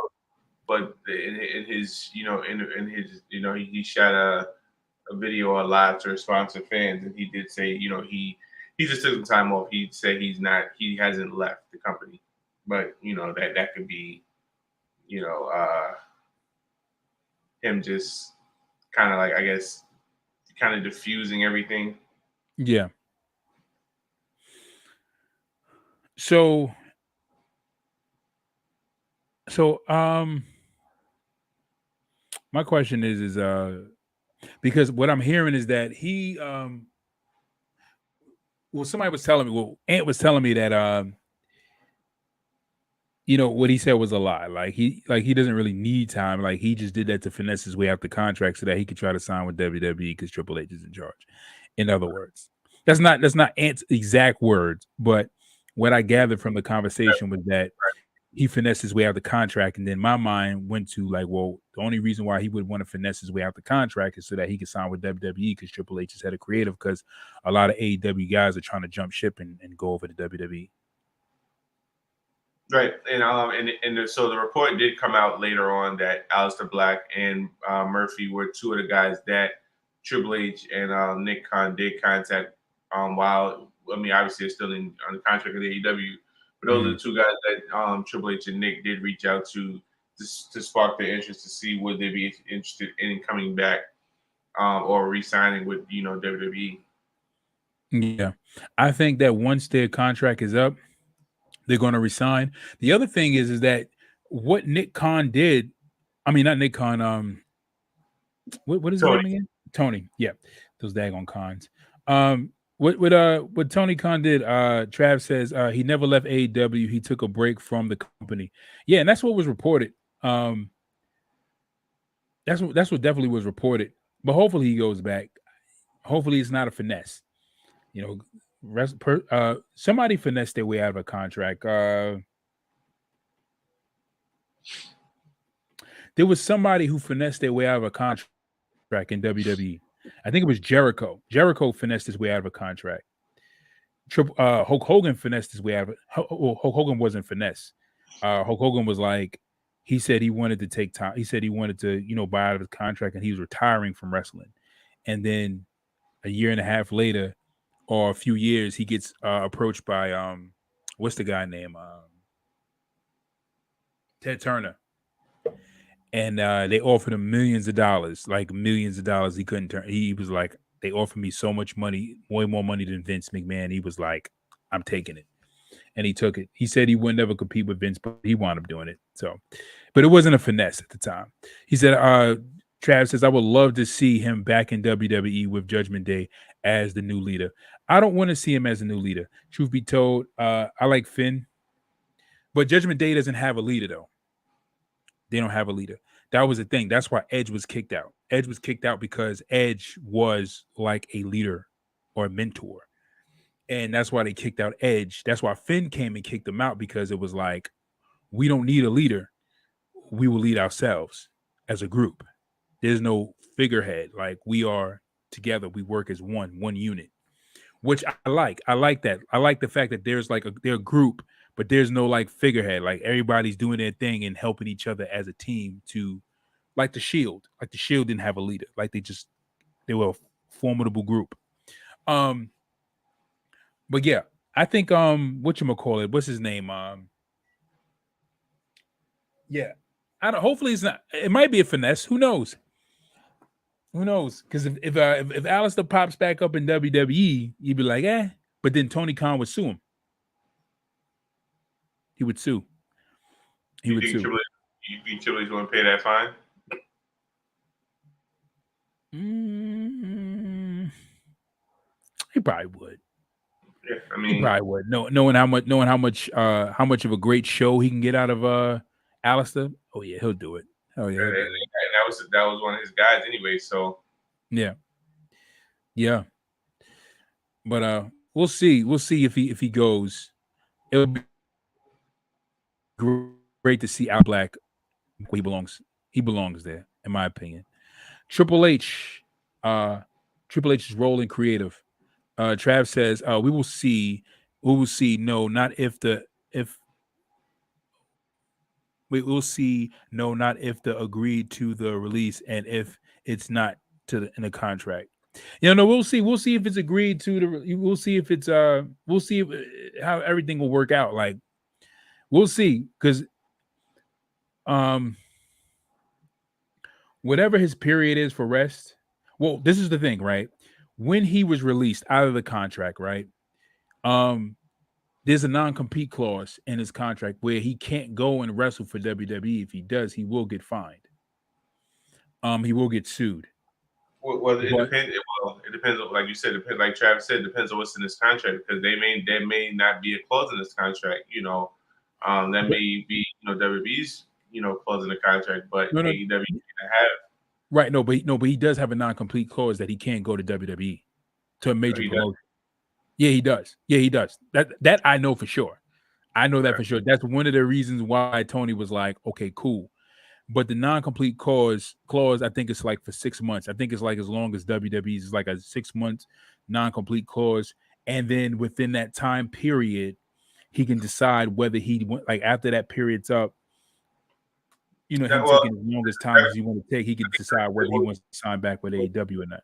But in his he shot a video live to respond to fans, and he did say he just took some time off. He said he hasn't left the company, but that could be him just kind of like, I guess, kind of diffusing everything. Yeah. So my question is because what I'm hearing is that he somebody was telling me, Ant was telling me that what he said was a lie. Like he doesn't really need time. Like he just did that to finesse his way out the contract so that he could try to sign with WWE because Triple H is in charge. In other words, that's not Ant's exact words, but what I gathered from the conversation was that he finessed his way out the contract, and then my mind went to like, well, the only reason why he would want to finesse his way out the contract is so that he could sign with WWE because Triple H is head of creative, because a lot of AEW guys are trying to jump ship and go over to WWE. Right, and so the report did come out later on that ALIESTER Black and Murphy were two of the guys that Triple H and Nick Khan did contact While I mean, obviously, it's still on the contract with AEW, but those are the two guys that Triple H and Nick did reach out to spark their interest to see would they be interested in coming back or re-signing with WWE. Yeah, I think that once their contract is up, they're going to resign. The other thing is that what Nick Khan did. I mean, not Nick Khan. What is his Tony, name again? Tony. Yeah, those daggone cons. What Tony Khan did, Trav says he never left AEW. He took a break from the company. Yeah, and that's what was reported. That's what definitely was reported. But hopefully he goes back. Hopefully it's not a finesse. You know, somebody finessed their way out of a contract. There was somebody who finessed their way out of a contract in WWE. I think it was Jericho. Jericho finessed his way out of a contract. Hulk Hogan finessed his way out of it. Hulk Hogan wasn't finesse. Hulk Hogan was like, he said he wanted to take time. He said he wanted to, buy out of his contract, and he was retiring from wrestling. And then a year and a half later, or a few years, he gets approached by what's the guy name? Ted Turner. And they offered him millions of dollars, like millions of dollars. He couldn't turn. He was like, they offered me so much money, way more money than Vince McMahon. He was like, I'm taking it. And he took it. He said he would never compete with Vince, but he wound up doing it. So, but it wasn't a finesse at the time. He said, Trav says, I would love to see him back in WWE with Judgment Day as the new leader. I don't want to see him as a new leader. Truth be told, I like Finn, but Judgment Day doesn't have a leader, though. They don't have a leader. That was the thing. That's why Edge was kicked out. Edge was kicked out because Edge was like a leader or a mentor. And that's why they kicked out Edge. That's why Finn came and kicked him out, because it was like, we don't need a leader. We will lead ourselves as a group. There's no figurehead. Like, we are together. We work as one unit, which I like. I like that. I like the fact that there's like they're a group, but there's no like figurehead. Like, everybody's doing their thing and helping each other as a team to, like the Shield. Like, the Shield didn't have a leader. Like, they were a formidable group. But yeah, I think whatchamacallit, what's his name? Yeah. I don't, hopefully it's not, it might be a finesse. Who knows? Who knows? Because if ALIESTER pops back up in WWE, you'd be like, eh. But then Tony Khan would sue him. He would sue. You think Triple H going to pay that fine? He probably would. Yeah, I mean, he probably would. Knowing how much of a great show he can get out of ALIESTER. Oh yeah, he'll do it. Oh yeah, and that was one of his guys anyway. So yeah. But we'll see. We'll see if he goes. It'll be great to see Al Black where he belongs. He belongs there, in my opinion. Triple H is rolling creative. Trav says, we will see. No, not if we will see. No, not if the agreed to the release, and if it's not in the contract. No, we'll see. We'll see if it's agreed to. We'll see if it's we'll see how everything will work out. Like, we'll see, because whatever his period is for rest. Well, this is the thing, right? When he was released out of the contract, right? There's a non-compete clause in his contract where he can't go and wrestle for WWE. If he does, he will get fined. He will get sued. Well, it depends. It depends on, like you said, like Travis said, it depends on what's in this contract, because there may not be a clause in this contract. That may be WWE's clause in the contract, but AEW can have. Right. No, but he does have a non-complete clause that he can't go to WWE to a major promotion. Yeah, he does. Yeah, he does. That I know for sure. I know that for sure. That's one of the reasons why Tony was like, okay, cool. But the non-complete clause, I think it's like for 6 months. I think it's like as long as WWE's is like a 6 months non-complete clause. And then within that time period, he can decide whether he went, like, after that period's up, him taking as long as time as he want to take, he can decide whether he wants to sign back with AEW or not.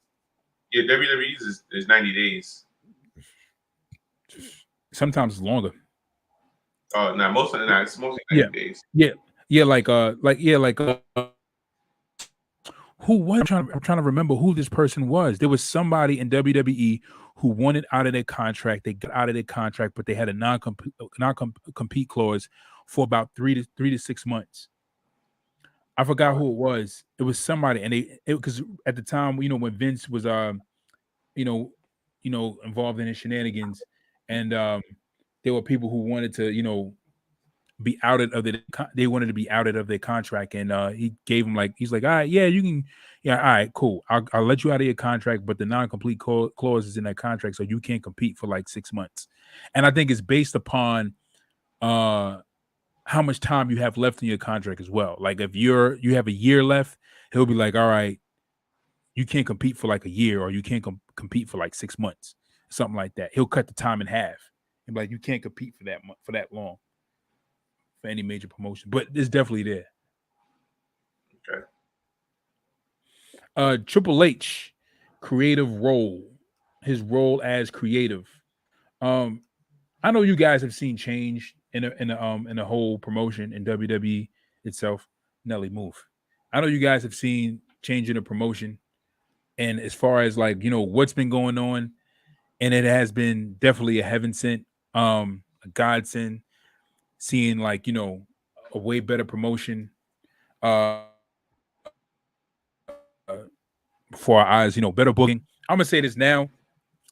Yeah, WWE's is 90 days. Sometimes it's longer. Oh, no, most of the night, it's mostly Yeah, 90 days. yeah, who was? I'm trying to remember who this person was. There was somebody in WWE who wanted out of their contract. They got out of their contract, but they had a non-compete clause for about 3 to 6 months. I forgot Oh, who it was. It was somebody, and because at the time, when Vince was you know, involved in his shenanigans, and there were people who wanted to, be outed of they wanted to be outed of their contract, and he gave him he's like, all right, yeah, you can, yeah, all right, cool, I'll let you out of your contract, but the non-complete clause is in that contract, so you can't compete for like 6 months. And I think it's based upon uh how much time you have left in your contract as well. Like if you have a year left, he'll be like, all right, you can't compete for like a year, or you can't compete for like 6 months, something like that. He'll cut the time in half and be like, you can't compete for that long for any major promotion. But it's definitely there. okay. Triple H, creative role, his role as creative. Um, I know you guys have seen change in the whole promotion in WWE itself. Nelly, move. I know you guys have seen change in the promotion, and as far as what's been going on, and it has been definitely a heaven sent, a godsend, seeing a way better promotion for our eyes, better booking. I'm gonna say this now.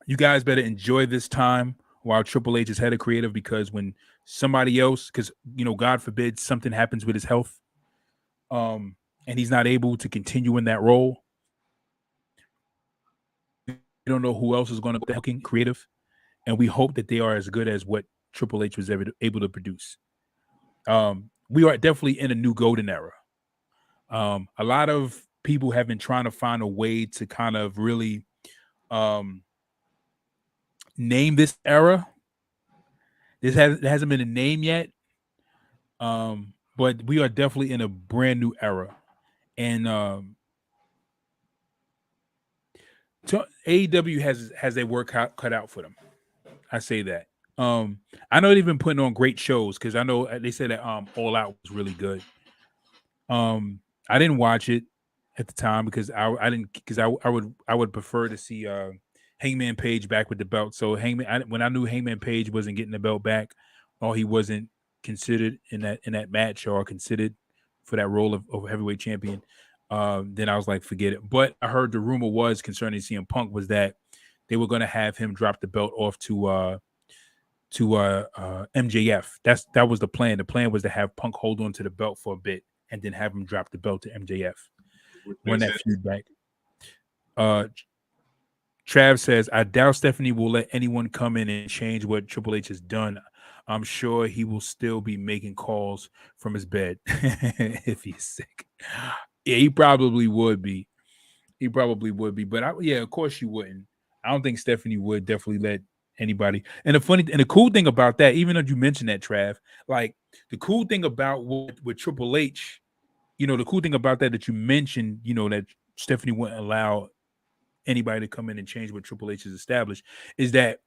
You guys better enjoy this time while Triple H is head of creative, because when somebody else, because God forbid something happens with his health, and he's not able to continue in that role, we don't know who else is going to go booking creative, and we hope that they are as good as what Triple H was ever able to produce. We are definitely in a new golden era. A lot of people have been trying to find a way to kind of really um, name this era. There hasn't been a name yet, but we are definitely in a brand new era, and AEW has their work cut out for them. I say that. I know they've been putting on great shows, because I know they said that All Out was really good. I didn't watch it at the time because I didn't, because I would prefer to see Hangman Page back with the belt. So when I knew Hangman Page wasn't getting the belt back, or he wasn't considered in that match, or considered for that role of heavyweight champion, then I was like, forget it. But I heard the rumor was concerning CM Punk was that they were going to have him drop the belt off to MJF. That was the plan. The plan was to have Punk hold on to the belt for a bit and then have him drop the belt to MJF. Which Run makes that sense. feud back. Trav says, I doubt Stephanie will let anyone come in and change what Triple H has done. I'm sure he will still be making calls from his bed if he's sick. Yeah, he probably would be. But of course you wouldn't. I don't think Stephanie would definitely let anybody. And the cool thing about that, even though you mentioned that, Trav, like the cool thing about with Triple H, the cool thing about that you mentioned, that Stephanie wouldn't allow anybody to come in and change what Triple H has established, is that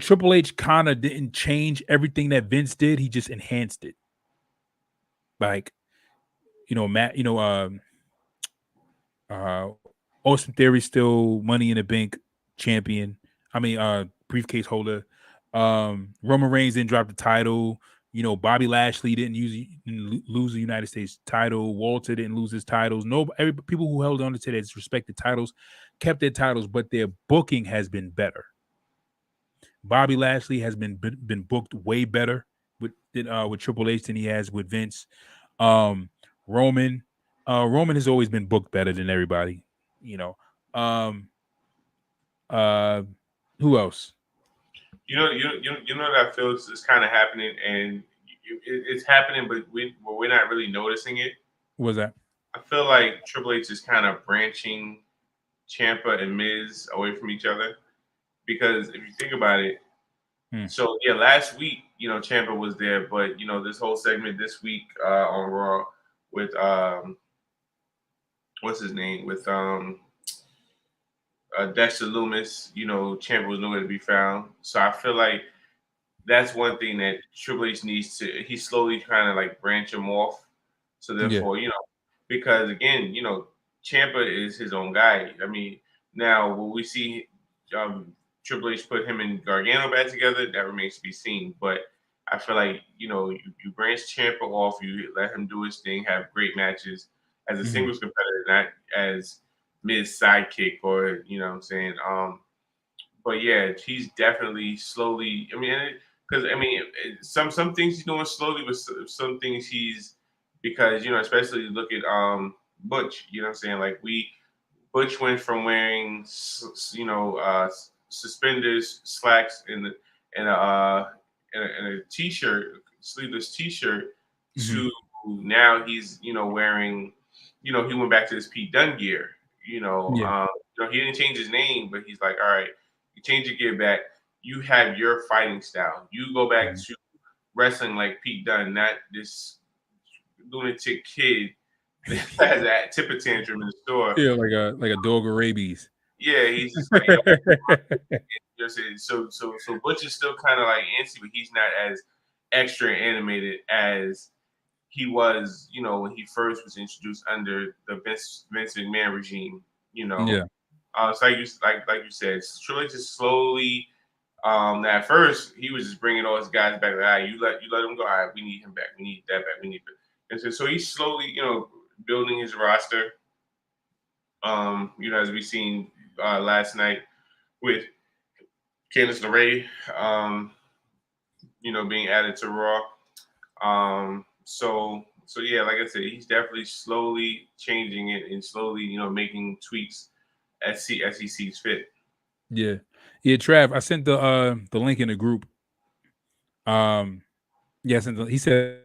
Triple H kind of didn't change everything that Vince did. He just enhanced it. Like, Matt, Austin Theory still Money in the Bank champion. I mean, briefcase holder. Roman Reigns didn't drop the title. Bobby Lashley didn't lose the United States title. Walter didn't lose his titles. People who held on to their respected titles kept their titles, but their booking has been better. Bobby Lashley has been booked way better with Triple H than he has with Vince. Um, Roman has always been booked better than everybody. You know. Um, uh, who else? That feels is kind of happening, and it's happening, but we're not really noticing it. What was that? I feel like Triple H is kind of branching Ciampa and Miz away from each other, because if you think about it, so yeah, last week Ciampa was there, but this whole segment this week on Raw with what's his name, with Dexter Loomis, champ was nowhere to be found. So I feel like that's one thing that Triple H needs to. He's slowly trying to like branch him off. So Yeah. therefore, because again, Ciampa is his own guy. I mean, now will we see Triple H put him and Gargano back together? That remains to be seen. But I feel like you branch Ciampa off, you let him do his thing, have great matches as a singles competitor, not as Miz sidekick or what I'm saying. But yeah, he's definitely slowly. I mean, because some things he's doing slowly, but some things he's because especially look at Butch. You know what I'm saying? Like Butch went from wearing suspenders, slacks, and a t-shirt, sleeveless t-shirt, to now he's wearing he went back to his Pete Dunne gear. He didn't change his name, but he's like, all right, you change your gear back. You have your fighting style. You go back to wrestling like Pete Dunne, not this lunatic kid that has that temper tantrum in the store. Yeah, like a dog or rabies. Yeah, he's just like, so Butch is still kind of like antsy, but he's not as extra animated as he was, when he first was introduced under the Vince McMahon regime. Yeah. So like you said, Triple H is slowly. At first, he was just bringing all his guys back. Like, you let him go. All right, we need him back. We need that back. We need that. And so he's slowly, building his roster. As we seen last night with Candice LeRae, being added to Raw. So yeah, like I said, he's definitely slowly changing it and slowly, making tweaks as he sees fit. Yeah. Trav, I sent the link in the group. Yes, and he said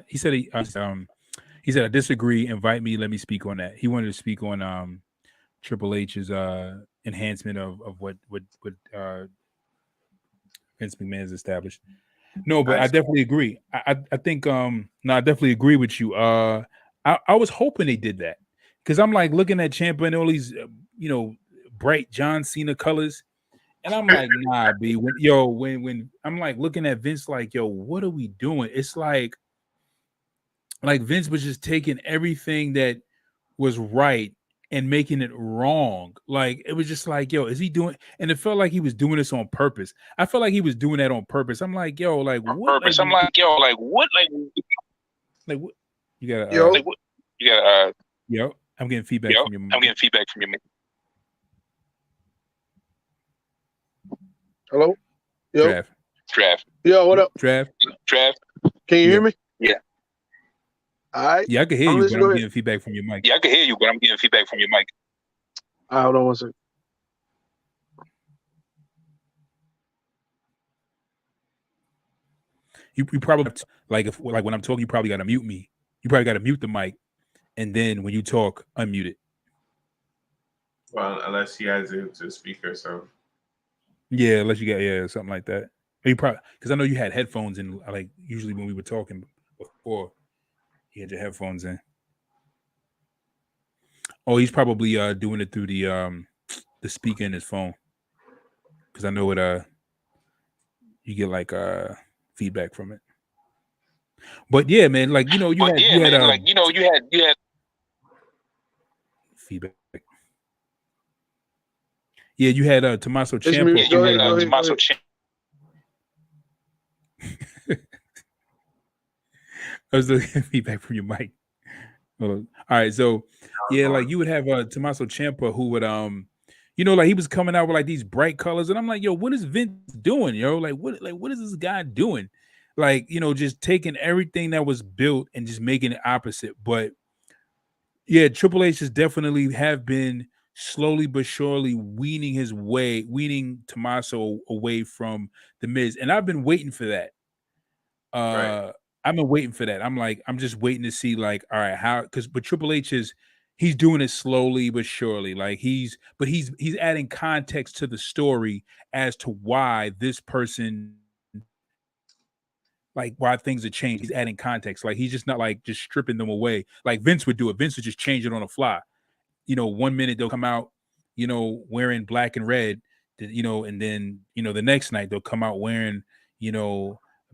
he said I disagree. Invite me. Let me speak on that. He wanted to speak on Triple H's enhancement of what Vince McMahon has established. No, but I definitely agree. I think I definitely agree with you. I was hoping they did that because I'm like looking at Ciampa and all these bright John Cena colors. And I'm like, nah, B. When I'm like looking at Vince, like, yo, what are we doing? It's like Vince was just taking everything that was right and making it wrong. Like it was just like, yo, is he doing? And it felt like he was doing this on purpose. I felt like he was doing that on purpose. I'm like, yo, like what? I'm like, yo, like what? Like what? You gotta. Like what? You gotta. Yo, I'm getting feedback from your. I'm getting feedback from your. Hello? Yo. Trav. Yo, what up? Trav. Can you hear me? Yeah. All right. Yeah, I can hear you, but I'm getting feedback from your mic. Yeah, I can hear you, but I'm getting feedback from your mic. All right, hold on one second. You probably like when I'm talking, you probably got to mute me. You probably got to mute the mic, and then when you talk, unmute it. Well, unless he has it to speaker, so. Yeah, unless you got something like that. You probably because I know you had headphones in. Like usually when we were talking before, you had your headphones in. Oh, he's probably doing it through the speaker in his phone. Because I know it. You get like feedback from it. But yeah, man, like you had feedback. Yeah, you had Tommaso Ciampa. Go ahead. Tommaso Ciampa. I was looking at feedback from your mic. All right, so yeah, like you would have Tommaso Ciampa who would like he was coming out with like these bright colors, and I'm like, yo, what is Vince doing, yo? Like what is this guy doing? Like, just taking everything that was built and just making it opposite. But yeah, Triple H has definitely have been slowly but surely weaning Tommaso away from the Miz, and I've been waiting for that. Right. I've been waiting for that. I'm just waiting to see like, all right, but Triple H he's doing it slowly but surely. Like he's adding context to the story as to why this person, like why things are changed. He's adding context. Like he's just not like just stripping them away like Vince would do it. Vince would just change it on the fly. 1 minute they'll come out wearing black and red, and then the next night they'll come out wearing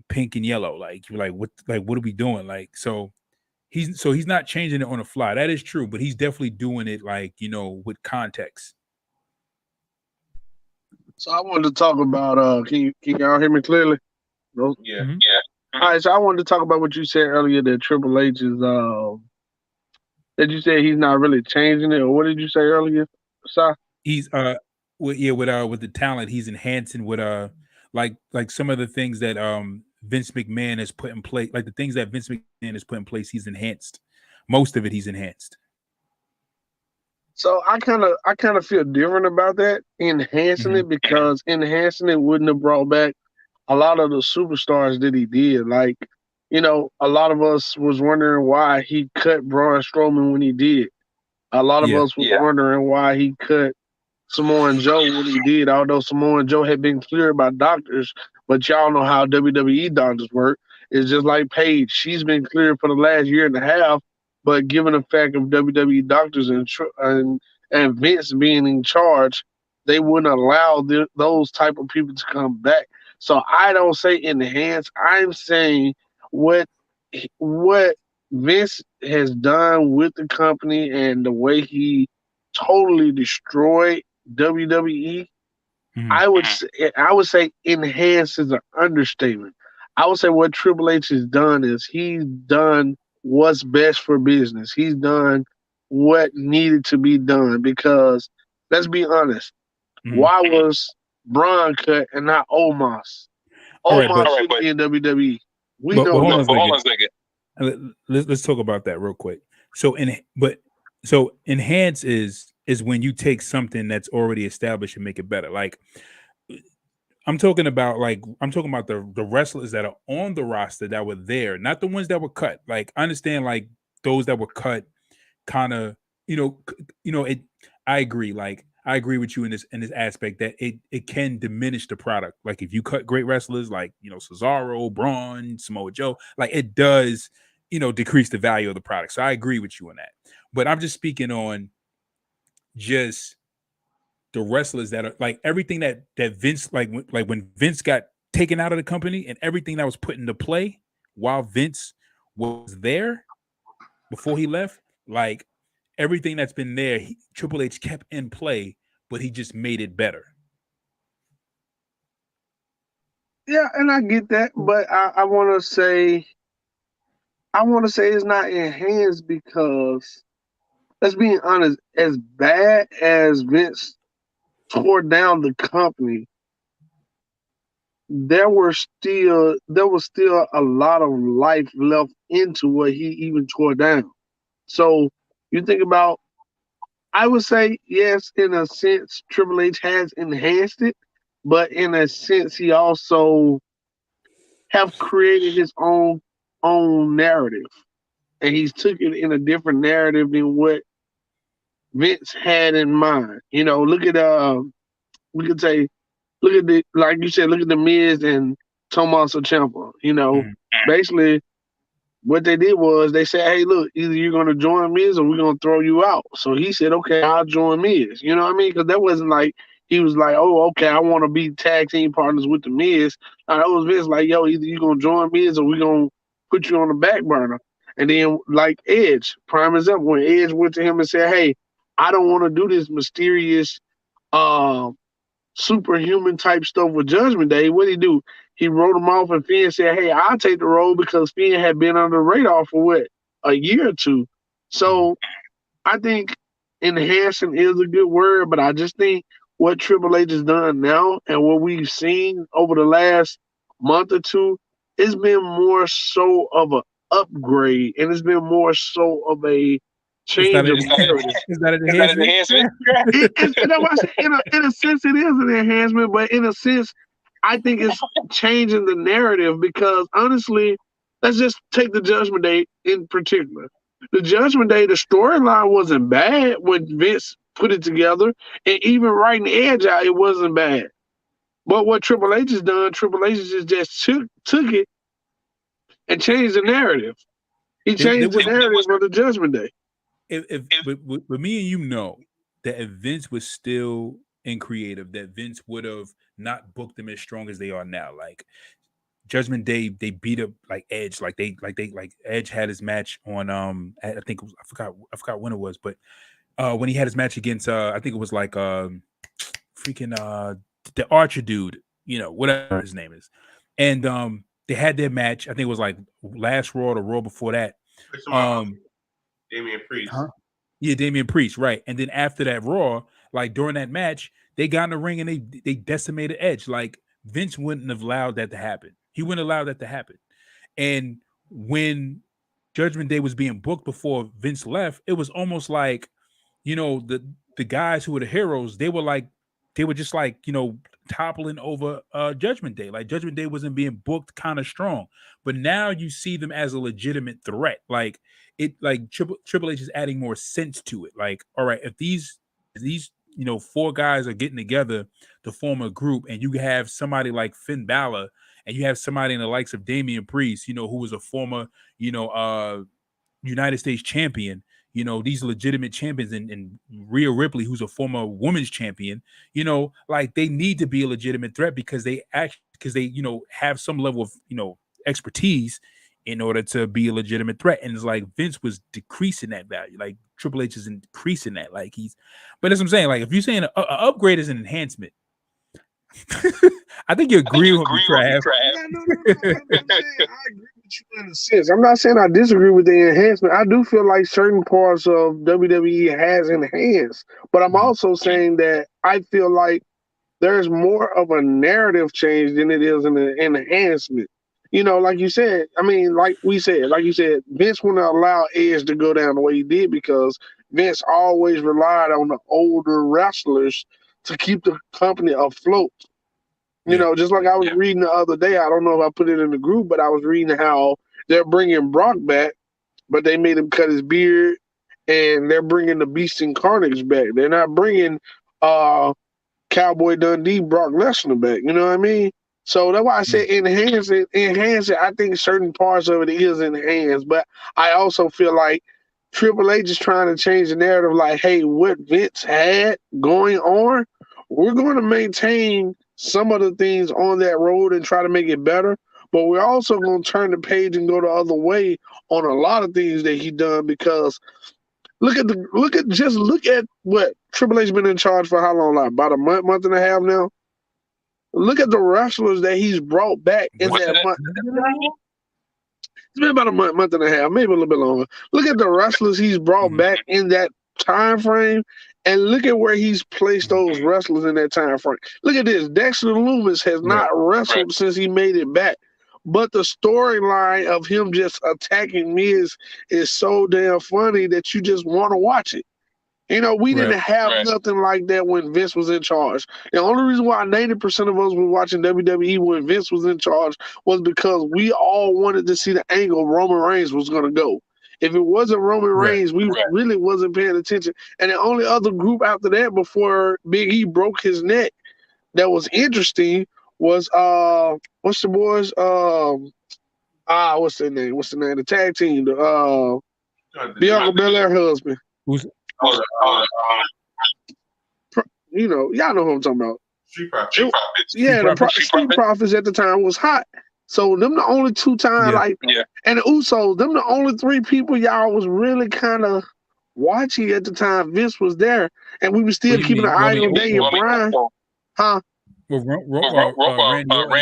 pink and yellow. Like you're like, what are we doing? Like he's not changing it on the fly. That is true, but he's definitely doing it like with context. So I wanted to talk about can y'all hear me clearly? No? Yeah. Mhm. All right, so I wanted to talk about what you said earlier that Triple H is that you said he's not really changing it, or what did you say earlier, Si? He's with the talent, he's enhancing with like some of the things that Vince McMahon has put in place, like the things that Vince McMahon has put in place, he's enhanced. Most of it he's enhanced. So I kind of feel different about that, enhancing it, because enhancing it wouldn't have brought back a lot of the superstars that he did. Like, a lot of us was wondering why he cut Braun Strowman when he did. A lot of us was wondering why he cut Samoa Joe when he did, although Samoa Joe had been cleared by doctors. But y'all know how WWE doctors work. It's just like Paige. She's been cleared for the last year and a half, but given the fact of WWE doctors and Vince being in charge, they wouldn't allow those type of people to come back. So I don't say enhance. I'm saying what Vince has done with the company and the way he totally destroyed WWE. I would say enhance is an understatement. I would say what Triple H has done is he's done what's best for business. He's done what needed to be done, because let's be honest, why was Braun cut and not Omos? Omos should be in WWE. We know. Hold on a second. Let's talk about that real quick. So enhance is when you take something that's already established and make it better. Like I'm talking about the wrestlers that are on the roster that were there, not the ones that were cut. Like I understand, like those that were cut, kind of, I agree. Like I agree with you in this aspect that it can diminish the product. Like if you cut great wrestlers like Cesaro, Braun, Samoa Joe, like it does, decrease the value of the product. So I agree with you on that. But I'm just speaking on just the wrestlers that are like everything that Vince, like when Vince got taken out of the company and everything that was put into play while Vince was there before he left, like everything that's been there, Triple H kept in play, but he just made it better. Yeah, and I get that, but I want to say it's not enhanced because, let's be honest, as bad as Vince tore down the company, there was still a lot of life left into what he even tore down. So you think about, I would say yes, in a sense, Triple H has enhanced it, but in a sense, he also have created his own narrative, and he's took it in a different narrative than what Vince had in mind. Look at we could say, look at the, like you said, look at the Miz and Tommaso Ciampa. Basically what they did was they said, hey, look, either you're going to join Miz or we're going to throw you out. So he said, okay, I'll join Miz. You know what I mean? Because that wasn't like he was like, oh, okay, I want to be tag team partners with the Miz. That was Vince like, yo, either you're going to join Miz or we're going to put you on the back burner. And then like Edge, prime example, when Edge went to him and said, hey, I don't want to do this mysterious superhuman type stuff with Judgment Day, what did he do? He wrote him off, and Finn said, hey, I'll take the role, because Finn had been under the radar for a year or two. So I think enhancing is a good word, but I just think what Triple H has done now and what we've seen over the last month or two, it's been more so of an upgrade, and it's been more so of a change of narrative. Is that an enhancement? In a sense, it is an enhancement, but in a sense, I think it's changing the narrative, because honestly, let's just take the Judgment Day in particular. The Judgment Day, the storyline wasn't bad when Vince put it together, and even writing Edge out, it wasn't bad. But what Triple H has done, Triple H just took it and changed the narrative. He changed the narrative of the Judgment Day. But me and that if Vince was still in creative, that Vince would have not booked them as strong as they are now. Like Judgment Day, they beat up like Edge, like Edge had his match on I think it was, I forgot when it was, but when he had his match against I think it was like freaking the Archer dude, whatever his name is, and they had their match. I think it was like last Raw or the Raw before that. Damian Priest. Huh? Yeah, Damian Priest, right. And then after that Raw, like during that match, they got in the ring and they decimated Edge. Like Vince wouldn't have allowed that to happen. He wouldn't allow that to happen. And when Judgment Day was being booked before Vince left, it was almost like, the guys who were the heroes, they were just like, toppling over Judgment Day. Like Judgment Day wasn't being booked kind of strong. But now you see them as a legitimate threat. Like Triple H is adding more sense to it. Like, all right, if these four guys are getting together to form a group, and you have somebody like Finn Balor, and you have somebody in the likes of Damian Priest, who was a former, United States champion, these legitimate champions, and Rhea Ripley, who's a former women's champion, like they need to be a legitimate threat because they have some level of, expertise in order to be a legitimate threat. And it's like Vince was decreasing that value. Like Triple H is increasing that. Like but that's what I'm saying. Like if you're saying an upgrade is an enhancement, I think you agree with me, Trav. Yeah, no. I'm saying I agree with you in a sense. I'm not saying I disagree with the enhancement. I do feel like certain parts of WWE has enhanced, but I'm also saying that I feel like there's more of a narrative change than it is an enhancement. Like you said, like you said, Vince wouldn't allow Edge to go down the way he did because Vince always relied on the older wrestlers to keep the company afloat. Just like I was reading the other day, I don't know if I put it in the group, but I was reading how they're bringing Brock back, but they made him cut his beard, and they're bringing the Beast and Carnage back. They're not bringing Cowboy Dundee, Brock Lesnar back. You know what I mean? So that's why I said enhance it. I think certain parts of it is enhanced, but I also feel like Triple H is trying to change the narrative. Like, hey, what Vince had going on, we're going to maintain some of the things on that road and try to make it better, but we're also going to turn the page and go the other way on a lot of things that he done because look at what Triple H been in charge for how long? Like about a month and a half now. Look at the wrestlers that he's brought back in that month. It's been about a month and a half, maybe a little bit longer. Look at the wrestlers he's brought back in that time frame, and look at where he's placed those wrestlers in that time frame. Look at this. Dexter Loomis has not wrestled since he made it back. But the storyline of him just attacking Miz is so damn funny that you just want to watch it. We didn't have nothing like that when Vince was in charge. The only reason why 90% of us were watching WWE when Vince was in charge was because we all wanted to see the angle Roman Reigns was going to go. If it wasn't Roman Reigns, we really wasn't paying attention. And the only other group after that before Big E broke his neck that was interesting was what's the boys? What's their name? What's the name? The tag team, the Bianca Belair husband. Who's y'all know who I'm talking about. Street Profits. Yeah, the Street Profits at the time was hot. So them the only two times, and the Usos, them the only three people y'all was really kind of watching at the time Vince was there, and we were still keeping an eye on Daniel Bryan. Huh? Randy Orton and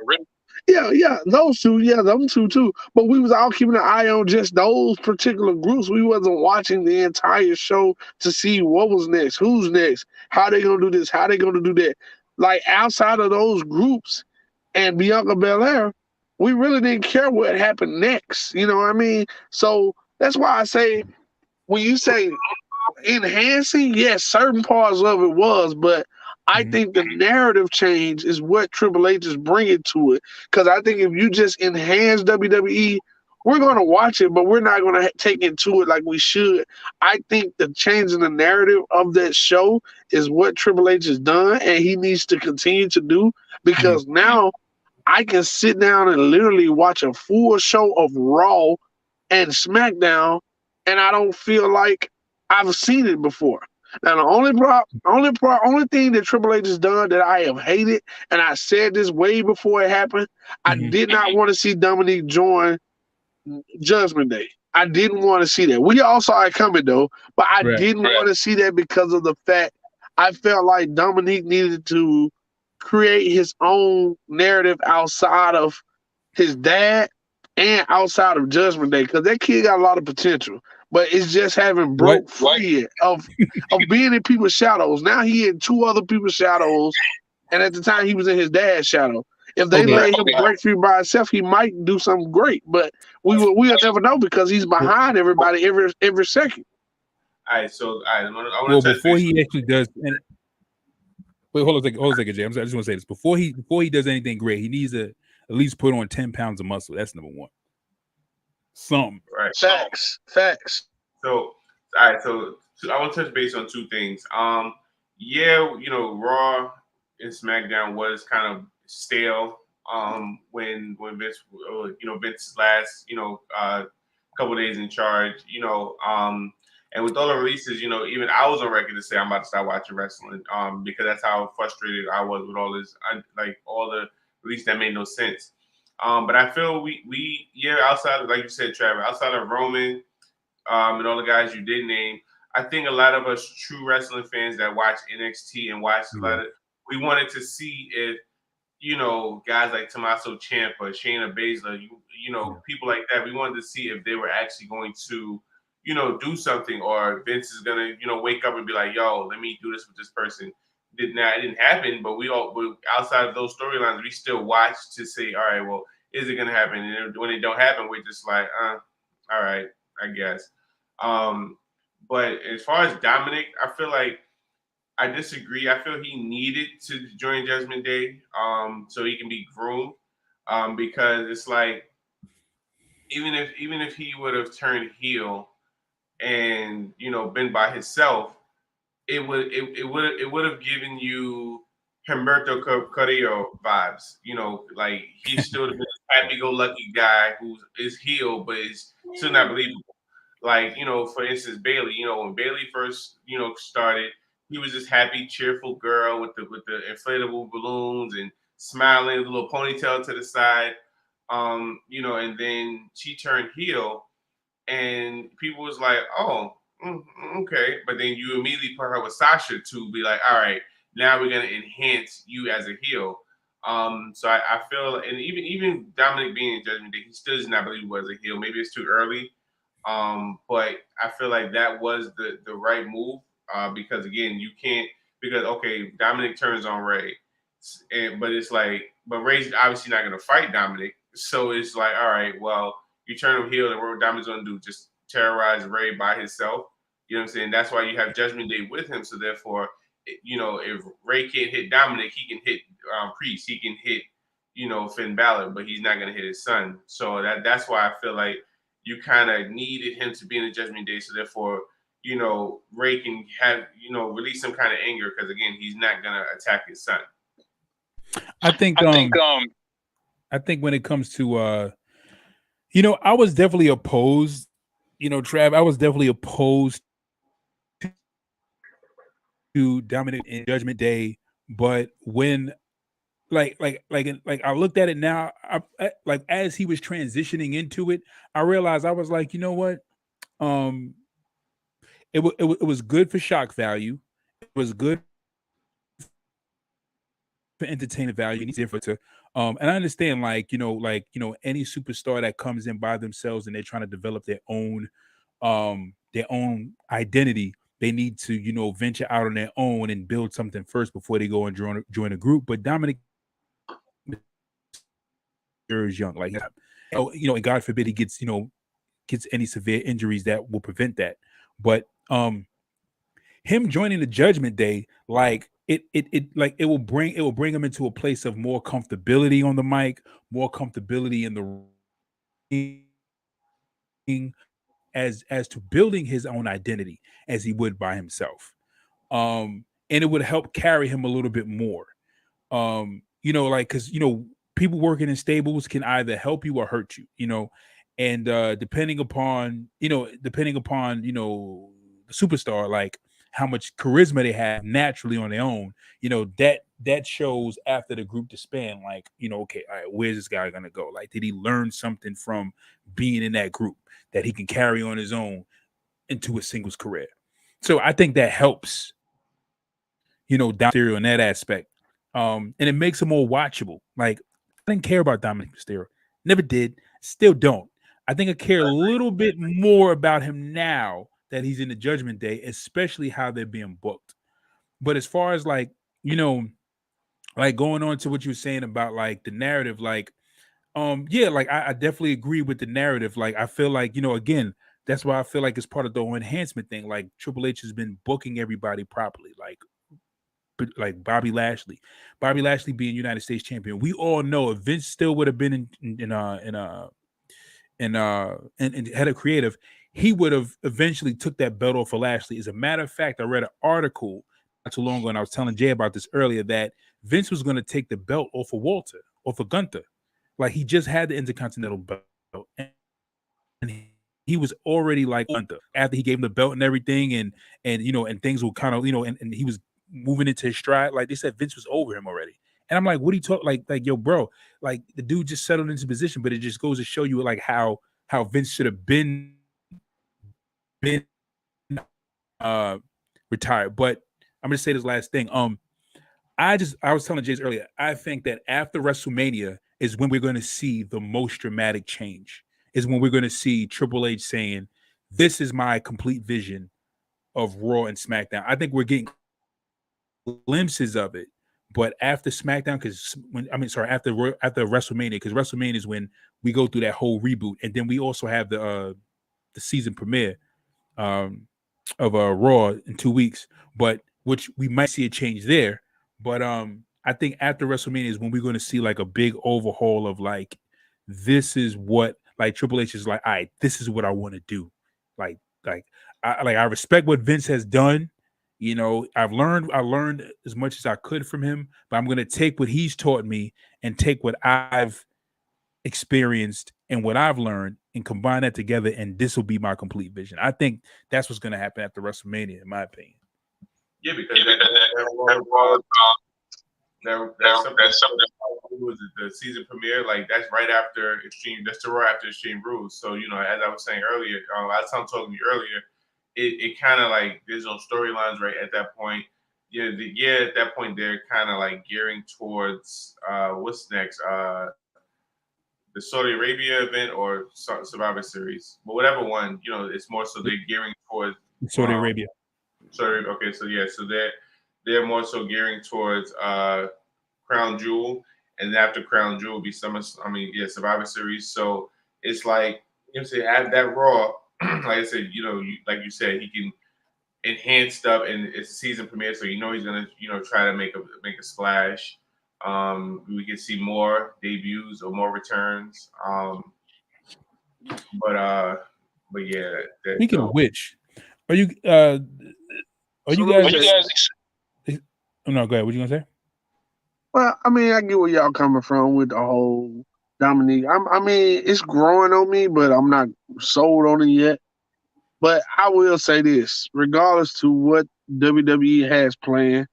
Rick. Yeah, those two, them two too. But we was all keeping an eye on just those particular groups. We wasn't watching the entire show to see what was next, who's next, how they gonna do this, how they gonna do that. Like outside of those groups and Bianca Belair, we really didn't care what happened next. You know what I mean? So that's why I say when you say enhancing, yes, certain parts of it was, but I think the narrative change is what Triple H is bringing to it. Because I think if you just enhance WWE, we're going to watch it, but we're not going to take into it like we should. I think the change in the narrative of that show is what Triple H has done, and he needs to continue to do. Because now I can sit down and literally watch a full show of Raw and SmackDown, and I don't feel like I've seen it before. Now the only thing that Triple H has done that I have hated, and I said this way before it happened, I did not want to see Dominic join Judgment Day. I didn't want to see that. We all saw it coming though, but I didn't want to see that because of the fact I felt like Dominic needed to create his own narrative outside of his dad and outside of Judgment Day because that kid got a lot of potential. But it's just having broke free of being in people's shadows. Now he in two other people's shadows, and at the time he was in his dad's shadow. If they let him break free by himself, he might do something great. But we'll never know because he's behind everybody every second. All right, so I want to before he actually does. Wait, hold on a second, Jay. I just want to say this before he does anything great, he needs to at least put on 10 pounds of muscle. That's number one. Something. Right. Facts. So, all right. So I want to touch base on two things. Yeah, Raw and SmackDown was kind of stale. When Vince, Vince's last, couple of days in charge, and with all the releases, even I was on record to say I'm about to start watching wrestling, because that's how frustrated I was with all this, like all the releases that made no sense. But I feel we outside of, like you said, Trevor, outside of Roman, and all the guys you did name, I think a lot of us true wrestling fans that watch NXT and watch a lot of, we wanted to see if, guys like Tommaso Ciampa, Shayna Baszler, people like that, we wanted to see if they were actually going to, do something, or Vince is gonna, wake up and be like, yo, let me do this with this person. It didn't happen, but we outside of those storylines, we still watch to say, all right, well, is it gonna happen? And when it don't happen, we're just like, all right, I guess. But as far as Dominic, I feel like I disagree. I feel he needed to join Judgment Day, so he can be groomed, because it's like even if he would have turned heel and been by himself, it would have given you Humberto Carrillo vibes. Like he's still the happy-go-lucky guy who is heel, but is still not believable. Like, for instance, Bayley, when Bayley first, started, he was this happy, cheerful girl with the inflatable balloons and smiling, a little ponytail to the side. And then she turned heel and people was like, oh, okay. But then you immediately put her with Sasha to be like, all right, now we're going to enhance you as a heel. So I feel, and even Dominic being in Judgment Day, he still does not believe he was a heel. Maybe it's too early. But I feel like that was the right move, because again, you can't, because okay, Dominic turns on Ray, but it's like, but Ray's obviously not going to fight Dominic, so it's like, all right, well, you turn him heel, and what Dominic's going to do? Just terrorize Ray by himself. You know what I'm saying? That's why you have Judgment Day with him. So therefore, if Ray can't hit Dominic, he can hit Priest, he can hit Finn Balor, but he's not going to hit his son. So that's why I feel like you kind of needed him to be in the Judgment Day, so therefore, Ray can have, release some kind of anger, because again, he's not gonna attack his son. I think when it comes to I was definitely opposed, Trav, I was definitely opposed to Dominic in Judgment Day, but when like I looked at it now, I like as he was transitioning into it, I realized, I was like, you know what, it was good for shock value, it was good for entertainment value, and it's different to and I understand, any superstar that comes in by themselves and they're trying to develop their own identity, they need to venture out on their own and build something first before they go and join a group. But Dominic is young, like, and God forbid he gets any severe injuries that will prevent that. But him joining the Judgment Day, like it will bring him into a place of more comfortability on the mic, more comfortability in the ring, as to building his own identity as he would by himself. And it would help carry him a little bit more. Because people working in stables can either help you or hurt you, and depending upon the superstar, like how much charisma they have naturally on their own, that shows after the group disband, like, okay, all right, where's this guy gonna go? Like, did he learn something from being in that group that he can carry on his own into a singles career? So I think that helps, Dominic Mysterio in that aspect. And it makes him more watchable. Like, I didn't care about Dominic Mysterio. Never did. Still don't. I think I care a little bit more about him now that he's in the Judgment Day, especially how they're being booked. But as far as like, like going on to what you were saying about like the narrative, like, yeah, like I definitely agree with the narrative. Like, I feel like, again, that's why I feel like it's part of the whole enhancement thing. Like, Triple H has been booking everybody properly. Like Bobby Lashley being United States champion. We all know if Vince still would have been in head of creative, he would have eventually took that belt off of Lashley. As a matter of fact, I read an article not too long ago, and I was telling Jay about this earlier, that Vince was going to take the belt off of Gunther. Like, he just had the Intercontinental belt, and he was already like Gunther after he gave him the belt and everything, and things were kind of, and he was moving into his stride. Like, they said Vince was over him already. And I'm like, what are you talking? Like, yo, bro, like, the dude just settled into position, but it just goes to show you like how Vince should have been retired. But I'm gonna say this last thing. I was telling Jace earlier, I think that after WrestleMania is when we're going to see the most dramatic change. Is when we're going to see Triple H saying, "This is my complete vision of Raw and SmackDown." I think we're getting glimpses of it, but after SmackDown, after WrestleMania, because WrestleMania is when we go through that whole reboot, and then we also have the season premiere of Raw in 2 weeks, but which we might see a change there. But I think after WrestleMania is when we're going to see like a big overhaul of like, this is what, like, Triple H is like, all right, this is what I want to do. I respect what Vince has done. I learned as much as I could from him, but I'm going to take what he's taught me and take what I've experienced and what I've learned and combine that together, and this will be my complete vision. I think that's what's going to happen after WrestleMania, in my opinion. Yeah, because that's something was the season premiere. Like, that's right after Extreme. That's the Raw after Extreme Rules. So, as I was saying earlier, as Tom told me earlier, it kind of like there's no storylines right at that point. At that point they're kind of like gearing towards what's next, the Saudi Arabia event or Survivor Series, but whatever one, it's more so they're gearing towards Saudi Arabia. Sorry, okay, so they're more so gearing towards Crown Jewel, and after Crown Jewel will be Survivor Series. So it's like, have that Raw. Like I said, like you said, he can enhance stuff, and it's a season premiere, so he's gonna try to make a splash. We can see more debuts or more returns. But yeah. Speaking of which, are you guys? Oh, no, go ahead. What you gonna say? Well, I mean, I get where y'all coming from with the whole Dominique. I mean, it's growing on me, but I'm not sold on it yet. But I will say this, regardless to what WWE has planned,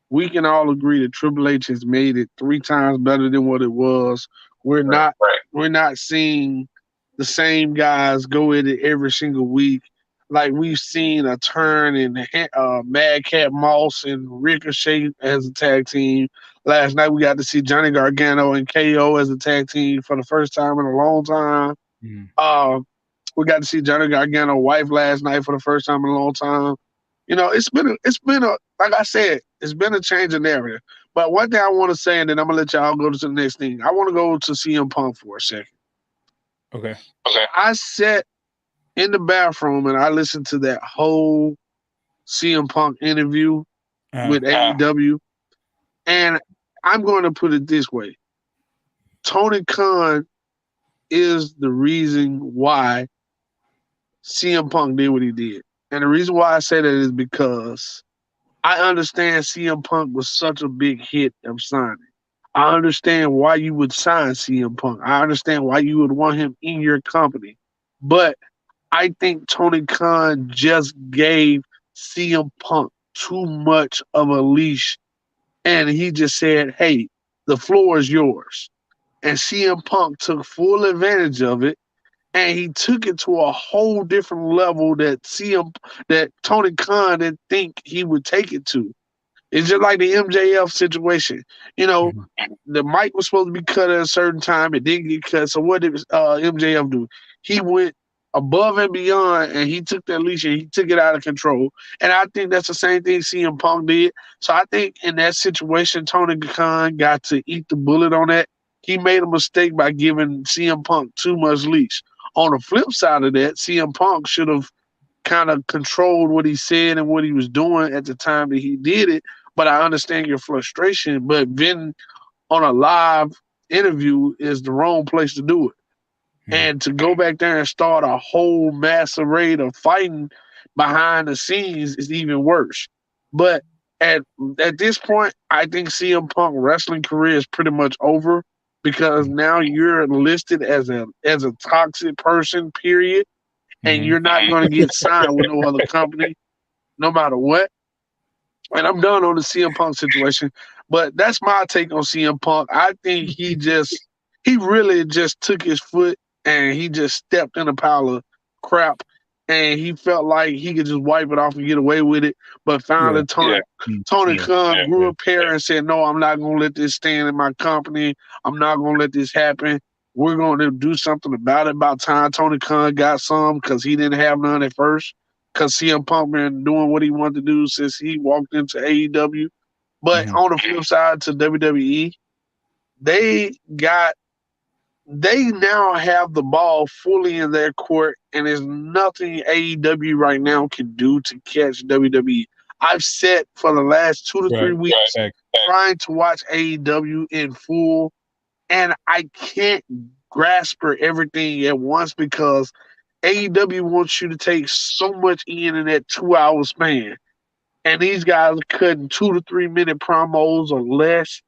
we can all agree that Triple H has made it 3 times better than what it was. We're not seeing the same guys go at it every single week. Like, we've seen a turn in Madcap Moss and Ricochet as a tag team. Last night we got to see Johnny Gargano and KO as a tag team for the first time in a long time. Mm. We got to see Johnny Gargano's wife last night for the first time in a long time. It's been a like I said, it's been a change in narrative. But one thing I want to say, and then I'm gonna let y'all go to the next thing. I want to go to CM Punk for a second. Okay. I sat in the bathroom and I listened to that whole CM Punk interview with AEW, and I'm going to put it this way: Tony Khan is the reason why CM Punk did what he did. And the reason why I say that is because I understand CM Punk was such a big hit of signing. I understand why you would sign CM Punk. I understand why you would want him in your company. But I think Tony Khan just gave CM Punk too much of a leash, and he just said, "Hey, the floor is yours." And CM Punk took full advantage of it, and he took it to a whole different level that Tony Khan didn't think he would take it to. It's just like the MJF situation. You know, the mic was supposed to be cut at a certain time. It didn't get cut. So what did MJF do? He went above and beyond, and he took that leash and he took it out of control. And I think that's the same thing CM Punk did. So I think in that situation, Tony Khan got to eat the bullet on that. He made a mistake by giving CM Punk too much leash. On the flip side of that, CM Punk should have kind of controlled what he said and what he was doing at the time that he did it. But I understand your frustration. But then on a live interview is the wrong place to do it. And to go back there and start a whole masquerade of fighting behind the scenes is even worse. But at this point, I think CM Punk wrestling career is pretty much over because now you're listed as a toxic person, period, and you're not going to get signed with no other company, no matter what. And I'm done on the CM Punk situation, but that's my take on CM Punk. I think he really just took his foot and he just stepped in a pile of crap, and he felt like he could just wipe it off and get away with it. But finally, Tony Khan grew a pair and said, "No, I'm not going to let this stand in my company. I'm not going to let this happen. We're going to do something about it." About time Tony Khan got some because he didn't have none at first. Because CM Punk been doing what he wanted to do since he walked into AEW. But on the flip side to WWE, they now have the ball fully in their court, and there's nothing AEW right now can do to catch WWE. I've sat for the last 2 to 3 weeks trying to watch AEW in full, and I can't grasp everything at once because AEW wants you to take so much in that 2-hour span. And these guys are cutting 2 to 3 minute promos or less.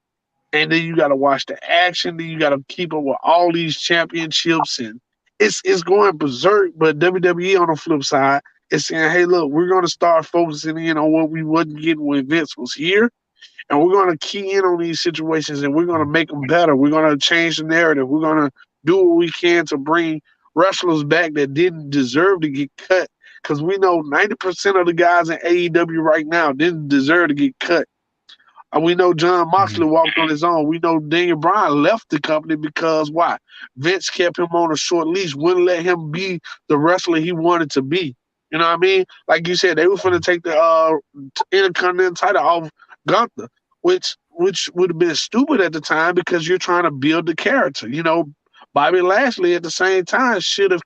And then you got to watch the action. Then you got to keep up with all these championships. And it's going berserk. But WWE on the flip side is saying, hey, look, we're going to start focusing in on what we wasn't getting when Vince was here. And we're going to key in on these situations and we're going to make them better. We're going to change the narrative. We're going to do what we can to bring wrestlers back that didn't deserve to get cut. Because we know 90% of the guys in AEW right now didn't deserve to get cut. And we know John Moxley walked on his own. We know Daniel Bryan left the company because why? Vince kept him on a short leash, wouldn't let him be the wrestler he wanted to be. You know what I mean? Like you said, they were going to take the Intercontinental title off Gunther, which would have been stupid at the time because you're trying to build the character. You know, Bobby Lashley at the same time should have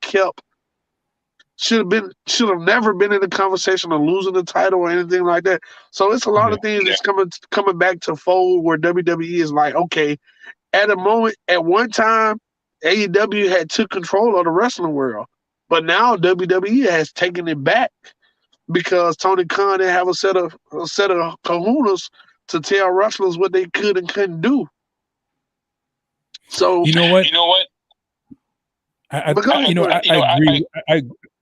never been in the conversation of losing the title or anything like that. So it's a lot of things that's coming back to fold where WWE is like, okay, at one time, AEW had took control of the wrestling world, but now WWE has taken it back because Tony Khan didn't have a set of kahunas to tell wrestlers what they could and couldn't do. So you know what? I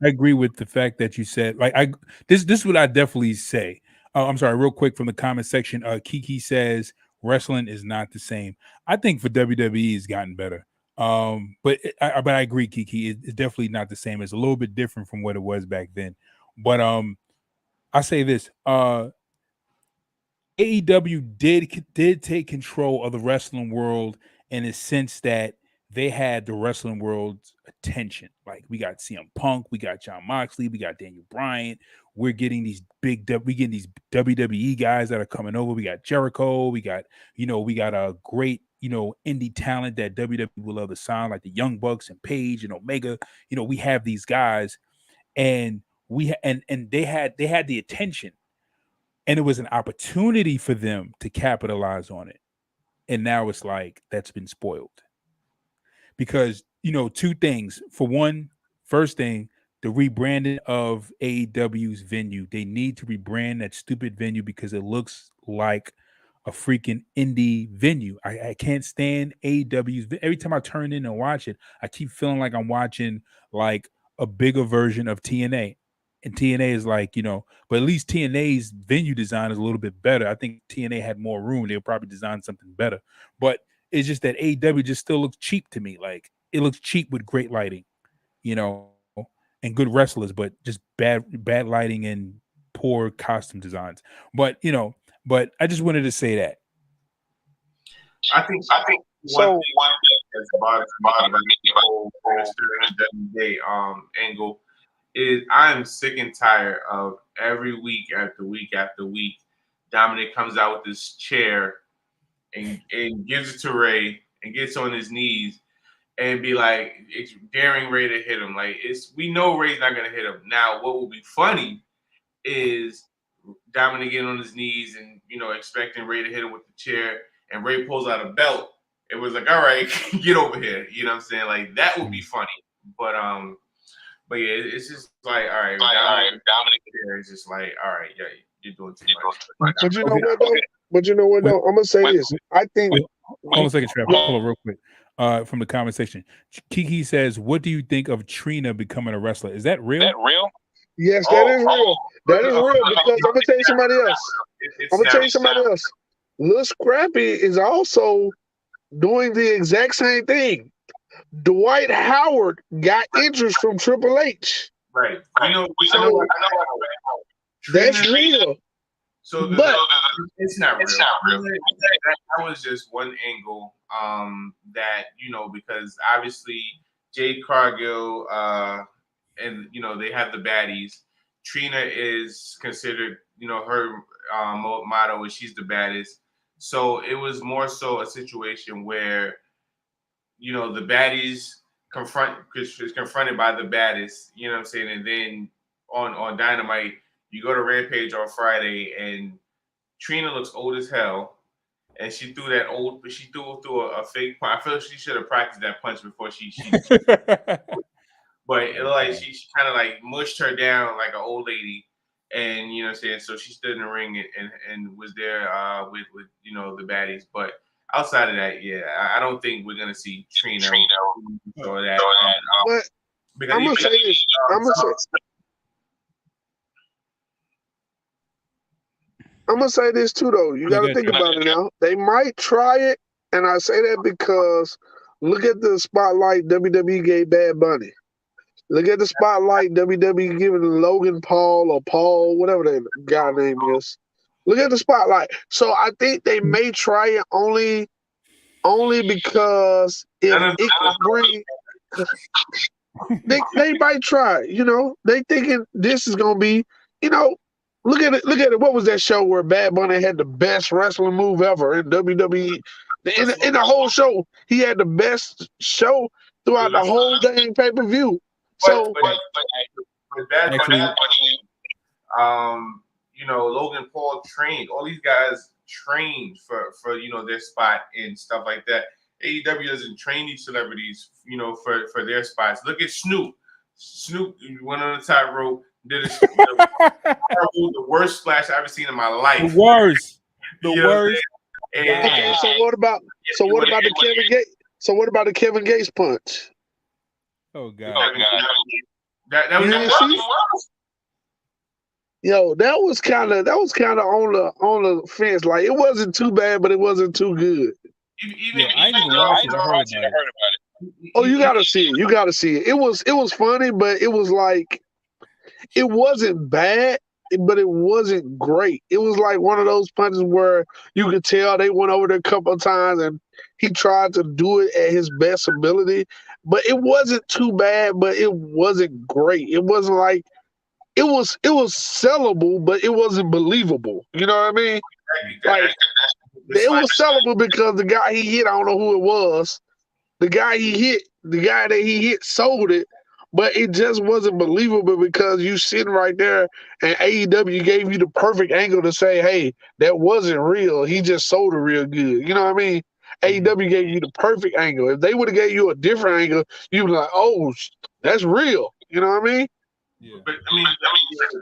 agree with the fact that you said, like, this is what I definitely say. I'm sorry, real quick from the comment section. Kiki says wrestling is not the same. I think for WWE it's gotten better. But I agree, Kiki. It's definitely not the same. It's a little bit different from what it was back then. But I say this: AEW did take control of the wrestling world in a sense that they had the wrestling world's attention. Like, we got CM Punk, we got John Moxley, we got Daniel Bryan. We're getting these these WWE guys that are coming over. We got Jericho. We got a great, indie talent that WWE will love to sign, like the Young Bucks and Paige and Omega. We have these guys, and they had the attention, and it was an opportunity for them to capitalize on it. And now it's like that's been spoiled. Because, two things. For one, first thing, the rebranding of AEW's venue. They need to rebrand that stupid venue because it looks like a freaking indie venue. I can't stand AEW's. Every time I turn in and watch it, I keep feeling like I'm watching like a bigger version of TNA. And TNA is like, you know, but at least TNA's venue design is a little bit better. I think TNA had more room. They'll probably design something better. But it's just that AEW just still looks cheap to me. Like it looks cheap with great lighting, you know, and good wrestlers, but just bad lighting and poor costume designs. But you know, but I just wanted to say that. I think one thing that's bothering me the whole Day angle is I am sick and tired of every week after week after week, Dominic comes out with this chair and gives it to Ray and gets on his knees and be like, it's daring Ray to hit him. Like we know Ray's not gonna hit him. Now, what will be funny is Dominic getting on his knees and expecting Ray to hit him with the chair, and Ray pulls out a belt. It was like, all right, get over here. You know what I'm saying? Like that would be funny. But yeah, it's just like, all right, Dominic here is just like, all right, yeah, you're doing too much. But you know what though? But you know what though? I'm gonna say this. I think. Hold on a second, Trap. Hold on real quick. From the comment section, Kiki says, "What do you think of Trina becoming a wrestler? Is that real?" Yes, that is real. That is real because I'm gonna tell you somebody else. Lil Scrappy is also doing the exact same thing. Dwight Howard got interest from Triple H. Right. I know. That's real. But it's not real. That was just one angle. That because obviously Jade Cargill, and they have the baddies. Trina is considered, her motto is she's the baddest. So it was more so a situation where, the baddies is confronted by the baddest, you know what I'm saying? And then on Dynamite, you go to Rampage on Friday and Trina looks old as hell. And she threw a fake punch. I feel like she should have practiced that punch before she but it like she kind of like mushed her down like an old lady. And you know what I'm saying? So she stood in the ring and was there with the baddies. But outside of that, yeah, I don't think we're gonna see Trina or that. But I'm gonna say this. I'm gonna say this too, though. You got to think about it now. They might try it, and I say that because look at the spotlight WWE gave Bad Bunny. Look at the spotlight WWE giving Logan Paul or Paul, whatever that guy name is. Look at the spotlight. So I think they may try it only because if it could bring. They might try. They thinking this is gonna be. Look at it. What was that show where Bad Bunny had the best wrestling move ever in WWE? In the whole show, he had the best show throughout the whole dang pay-per-view. So, but Bad Bunny, Logan Paul trained. All these guys trained for their spot and stuff like that. AEW doesn't train these celebrities, for their spots. Look at Snoop. Snoop went on the tightrope. Did the worst splash I've ever seen in my life. The worst. Okay, so what about the Kevin Gates? So what about the Kevin Gates punch? Oh God. That was Yo, that was kind of on the fence. Like it wasn't too bad, but it wasn't too good. I didn't even watch it. I heard about it. Oh, you gotta see it. You gotta see it. It was funny, but it was like. It wasn't bad, but it wasn't great. It was like one of those punches where you could tell they went over there a couple of times and he tried to do it at his best ability. But it wasn't too bad, but it wasn't great. It wasn't like it was sellable, but it wasn't believable. You know what I mean? Like it was sellable because the guy he hit, I don't know who it was. The guy that he hit sold it. But it just wasn't believable because you sitting right there and AEW gave you the perfect angle to say, hey, that wasn't real. He just sold it real good. You know what I mean? AEW gave you the perfect angle. If they would have gave you a different angle, you'd be like, oh, that's real. You know what I mean? Yeah. But I mean, if you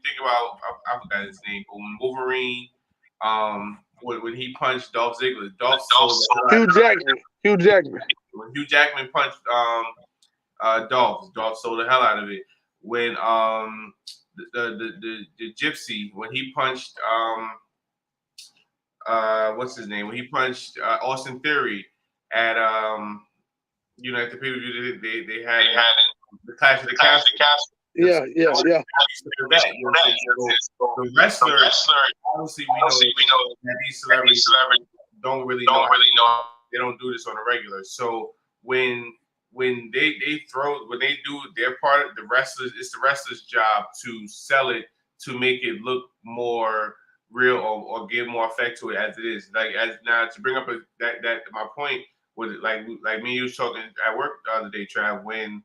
think about, I forgot his name, but when Wolverine, when he punched Dolph Ziggler, Hugh Jackman. When Hugh Jackman punched Dolph sold the hell out of it. When the gypsy when he punched what's his name? When he punched Austin Theory at at the pay-per-view they had the Clash of the Castle. Yeah. The wrestler, obviously we know that these celebrities don't really know. They don't do this on a regular. So when they do their part, the wrestlers, it's the wrestler's job to sell it to make it look more real or give more effect to it as it is. Like as now to bring up that my point was like me and you was talking at work the other day, Trav, when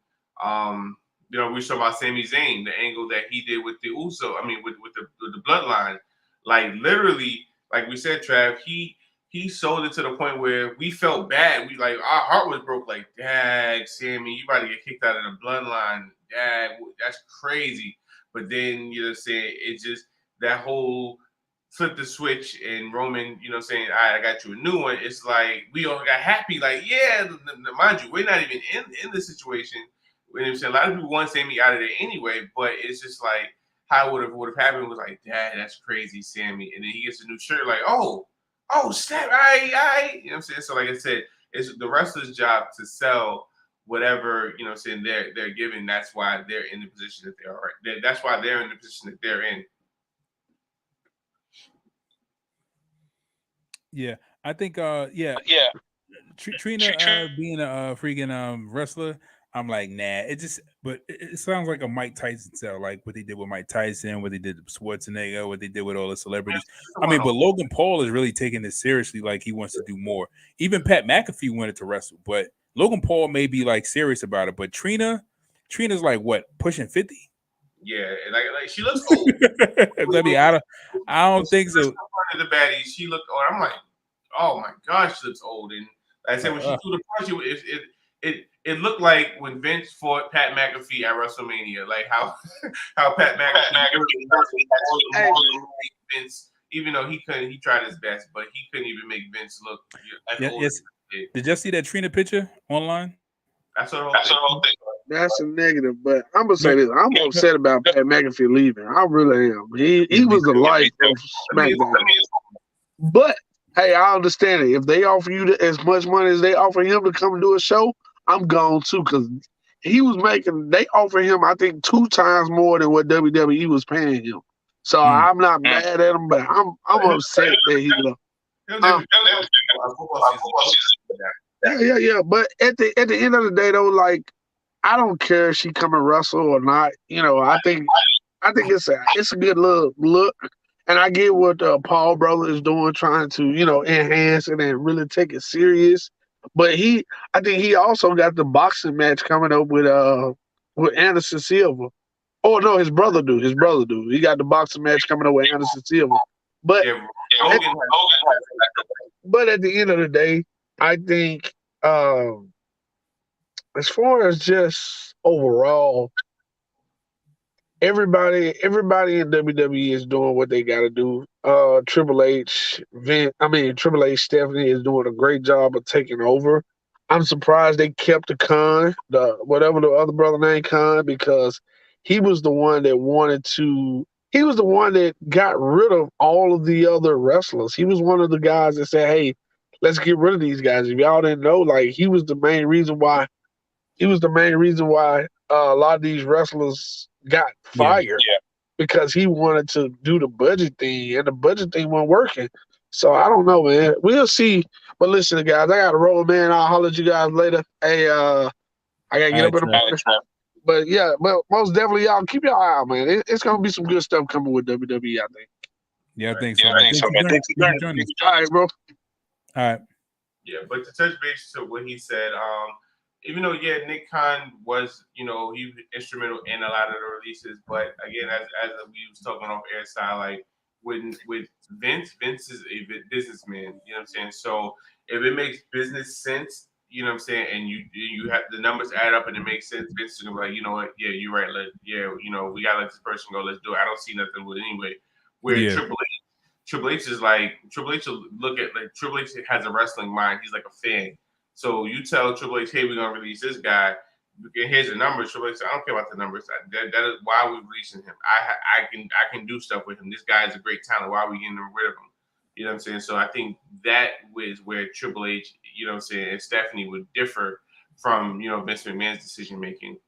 we were talking about Sami Zayn, the angle that he did with the Uso, with the bloodline. Like literally, like we said, Trav, he sold it to the point where we felt bad. We like our heart was broke. Like, dag, Sammy, you about to get kicked out of the bloodline. Dag, that's crazy. But then saying it just that whole flip the switch and Roman, saying, all right, I got you a new one. It's like we all got happy. Like, yeah, mind you, we're not even in the situation. A lot of people want Sammy out of there anyway, but it's just like how would have happened was like, Dad, that's crazy, Sammy. And then he gets a new shirt, like, oh, snap, I. You know what I'm saying? So like I said, it's the wrestler's job to sell whatever, saying they're given. That's why they're in the position that they are. That's why they're in the position that they're in. Yeah, I think Trina being a freaking wrestler, I'm like, nah. But it sounds like a Mike Tyson style, like what they did with Mike Tyson, what they did with Schwarzenegger, what they did with all the celebrities. But Logan Paul is really taking this seriously, like he wants to do more. Even Pat McAfee wanted to wrestle, but Logan Paul may be like serious about it. But Trina's like what, pushing 50? Yeah, and like she looks old. I don't think so. The baddies, she looked old. I'm like, oh my gosh, she looks old. And like I said, when she threw the punch, it looked like when Vince fought Pat McAfee at WrestleMania, like how Pat McAfee Vince, even though he couldn't, he tried his best, but he couldn't even make Vince look as old as he did. Did you see that Trina picture online? That's the whole thing. That's a negative, but I'm gonna say this: I'm upset about Pat McAfee leaving. I really am. He was the life of SmackDown. But hey, I understand it. If they offer you as much money as they offer him to come do a show, I'm gone too. Because he was making. They offer him, I think, 2 times more than what WWE was paying him. So I'm not mad at him, but I'm upset that he left. Yeah. But at the end of the day, though, like, I don't care if she come and wrestle or not. I think it's a good look, and I get what Paul brother is doing, trying to enhance it and really take it serious. But I think he also got the boxing match coming up with Anderson Silva. Oh no, his brother do. He got the boxing match coming up with Anderson Silva. But but at the end of the day, I think as far as just overall, everybody in WWE is doing what they got to do. Triple H, Stephanie is doing a great job of taking over. I'm surprised they kept the Khan, whatever the other brother named Khan, because he was the one that he was the one that got rid of all of the other wrestlers. He was one of the guys that said, hey, let's get rid of these guys. If y'all didn't know, like, he was the main reason why a lot of these wrestlers got fired because he wanted to do the budget thing, and the budget thing wasn't working. So I don't know, man. We'll see. But listen, guys, I got to roll, man. I'll holler at you guys later. Hey, I got to get up in the morning. But yeah, but most definitely, y'all keep your eye out, man. It's going to be some good stuff coming with WWE, I think. Yeah, I think so. Thanks for joining us. All right, bro. All right. Yeah, but to touch base to what he said, even though Nick Khan was, he was instrumental in a lot of the releases, but again, as we was talking off air side, like with Vince is a businessman, you know what I'm saying? So if it makes business sense, you know what I'm saying, and you have the numbers add up and it makes sense, Vince is gonna be like, you know what, yeah, you're right, we gotta let this person go, let's do it. I don't see nothing with it anyway. Where Triple H is like, Triple H will look at, like, Triple H has a wrestling mind, he's like a fan. So you tell Triple H, hey, we're gonna release this guy. here's the numbers. Triple H said, I don't care about the numbers. That is why we're releasing him. I can do stuff with him. This guy is a great talent. Why are we getting rid of him? You know what I'm saying? So I think that was where Triple H, you know what I'm saying, and Stephanie would differ from, you know, Vince McMahon's decision making.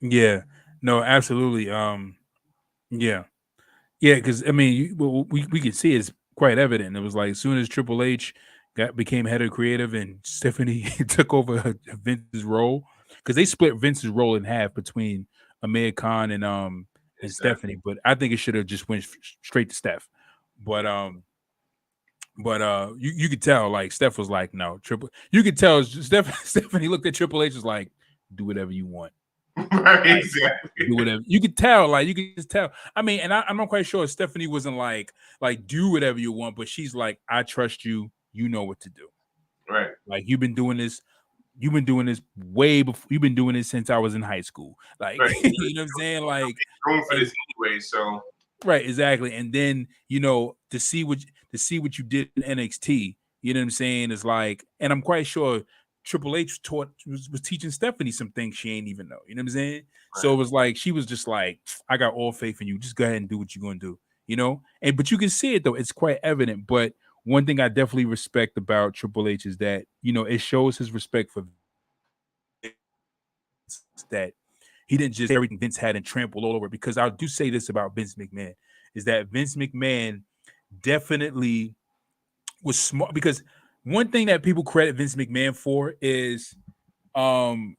Yeah, no, absolutely. Yeah, because I mean, we could see it's quite evident. It was like as soon as Triple H became head of creative and Stephanie took over Vince's role, because they split Vince's role in half between Amir Khan and Stephanie. But I think it should have just went straight to Steph. But you could tell like Steph was like, no, Triple. You could tell Stephanie looked at Triple H was like, do whatever you want. Right, exactly. Do whatever. You could tell, like you could just tell. I mean, and I'm not quite sure Stephanie wasn't like do whatever you want, but she's like, I trust you. You know what to do. Right. Like you've been doing this way before. You've been doing this since I was in high school. Like right. You know what I'm saying? Like room for this anyway. So right, exactly. And then to see what you did in NXT. You know what I'm saying? Is like, and I'm quite sure Triple H was teaching Stephanie some things she ain't even know. You know what I'm saying? Right. So it was like she was just like, I got all faith in you. Just go ahead and do what you're gonna do. But you can see it though. It's quite evident. But one thing I definitely respect about Triple H is that it shows his respect for that he didn't just everything Vince had and trample all over. Because I do say this about Vince McMahon is that Vince McMahon definitely was smart, because one thing that people credit Vince McMahon for is him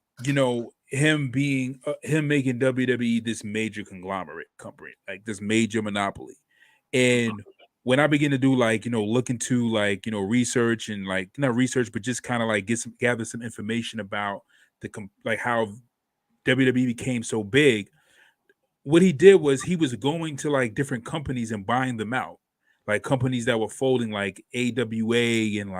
making WWE this major conglomerate company, like this major monopoly. And when I begin to do look into research and not research, but just kind of gather some information about how WWE became so big, what he did was he was going to different companies and buying them out, like companies that were folding, like AWA and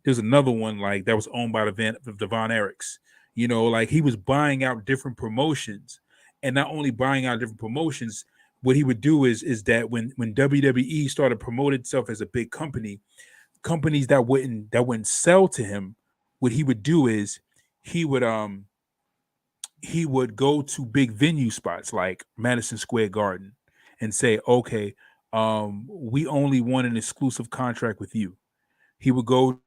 there's another one that was owned by the Von Erichs. He was buying out different promotions, and not only buying out different promotions, what he would do is that when WWE started promoting itself as a big company, companies that wouldn't sell to him, what he would do is he would go to big venue spots like Madison Square Garden and say, okay, we only want an exclusive contract with you. He would go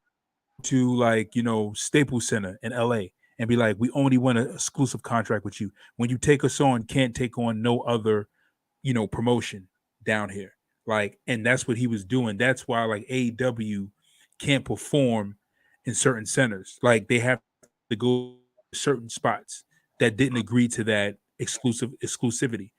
to Staples Center in LA and be like, we only want an exclusive contract with you. When you take us on, can't take on no other, promotion down here. And that's what he was doing. That's why AEW can't perform in certain centers. They have to go to certain spots that didn't agree to that exclusivity.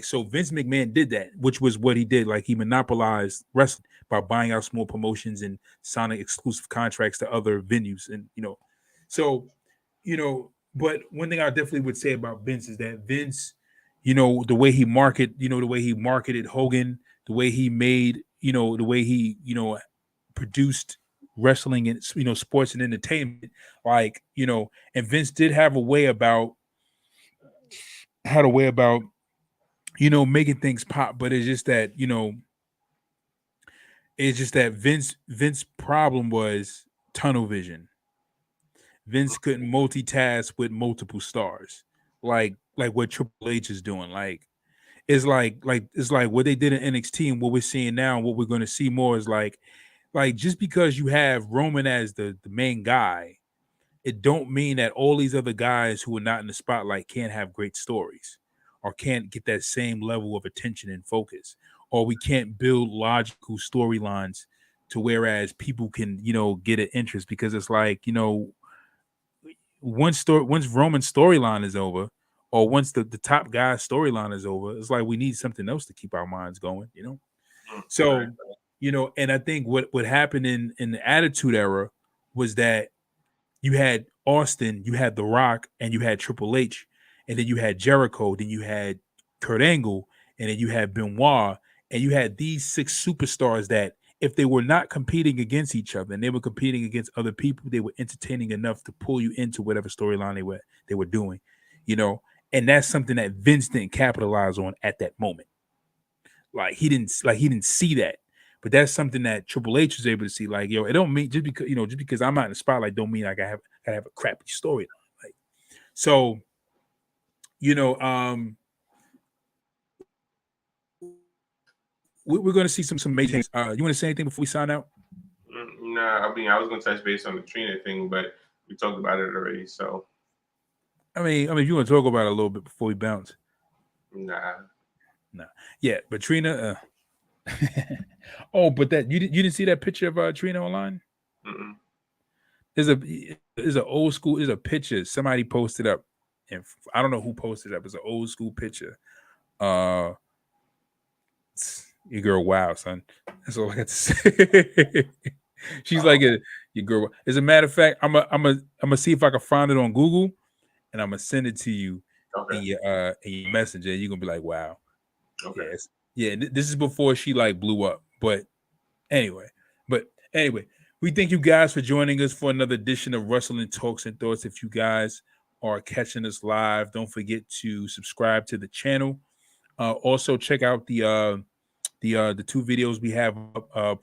So Vince McMahon did that, which was what he did. He monopolized wrestling by buying out small promotions and signing exclusive contracts to other venues. And, but one thing I definitely would say about Vince is that Vince, the way he marketed Hogan, the way he made, the way he, produced wrestling and, sports and entertainment, and Vince did have a way about, making things pop, but it's just that, Vince's problem was tunnel vision. Vince couldn't multitask with multiple stars, like what Triple H is doing. It's like what they did in NXT and what we're seeing now, and what we're going to see more is like just because you have Roman as the main guy, it don't mean that all these other guys who are not in the spotlight can't have great stories or can't get that same level of attention and focus, or we can't build logical storylines to whereas people can, get an interest, because it's once Roman's storyline is over, or once the top guy's storyline is over, it's we need something else to keep our minds going, So, and I think what happened in the Attitude Era was that you had Austin, you had The Rock, and you had Triple H, and then you had Jericho, then you had Kurt Angle, and then you had Benoit, and you had these 6 superstars that if they were not competing against each other and they were competing against other people, they were entertaining enough to pull you into whatever storyline they were doing, and that's something that Vince didn't capitalize on at that moment. He didn't see that. But that's something that Triple H was able to see. It don't mean just because I'm not in the spotlight don't mean I gotta have a crappy storyline. Like, so, you know, we're going to see some major things. You want to say anything before we sign out? Nah, I mean, I was going to touch base on the Trina thing, but we talked about it already. So, I mean, if you want to talk about it a little bit before we bounce. Nah. Yeah, but Trina. Oh, but that you didn't see that picture of Trina online? Mm-mm. There's a old school. There's a picture somebody posted up, and I don't know who posted it up. It's an old school picture. Your girl, wow, son. That's all I got to say. She's like your girl. As a matter of fact, I'm gonna see if I can find it on Google, and I'm gonna send it to you in your messenger. You're gonna be like, wow. Okay. Yes. Yeah. This is before she like blew up. But anyway, we thank you guys for joining us for another edition of Wrestling Talks and Thoughts. If you guys are catching us live, don't forget to subscribe to the channel. Also check out the two videos we have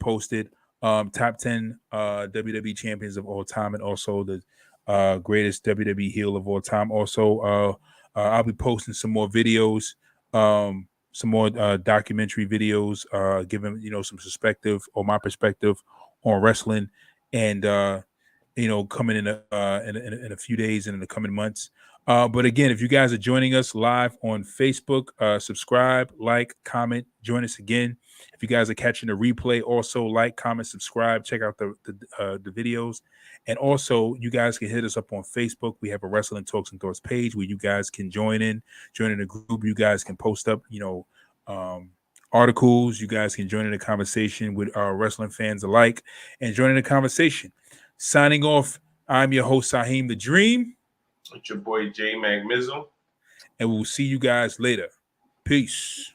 posted. Top 10 WWE champions of all time, and also the greatest WWE heel of all time. Also, I'll be posting some more videos, some more documentary videos, giving some perspective or my perspective on wrestling, and coming in a few days and in the coming months. But again, if you guys are joining us live on Facebook, subscribe, like, comment, join us again. If you guys are catching the replay, also like, comment, subscribe, check out the videos. And also, you guys can hit us up on Facebook. We have a Wrestling Talks and Thoughts page where you guys can join in a group. You guys can post up, articles. You guys can join in the conversation with our wrestling fans alike and join in the conversation. Signing off, I'm your host, Saheem the Dream. It's your boy, J Mag Mizzle. And we'll see you guys later. Peace.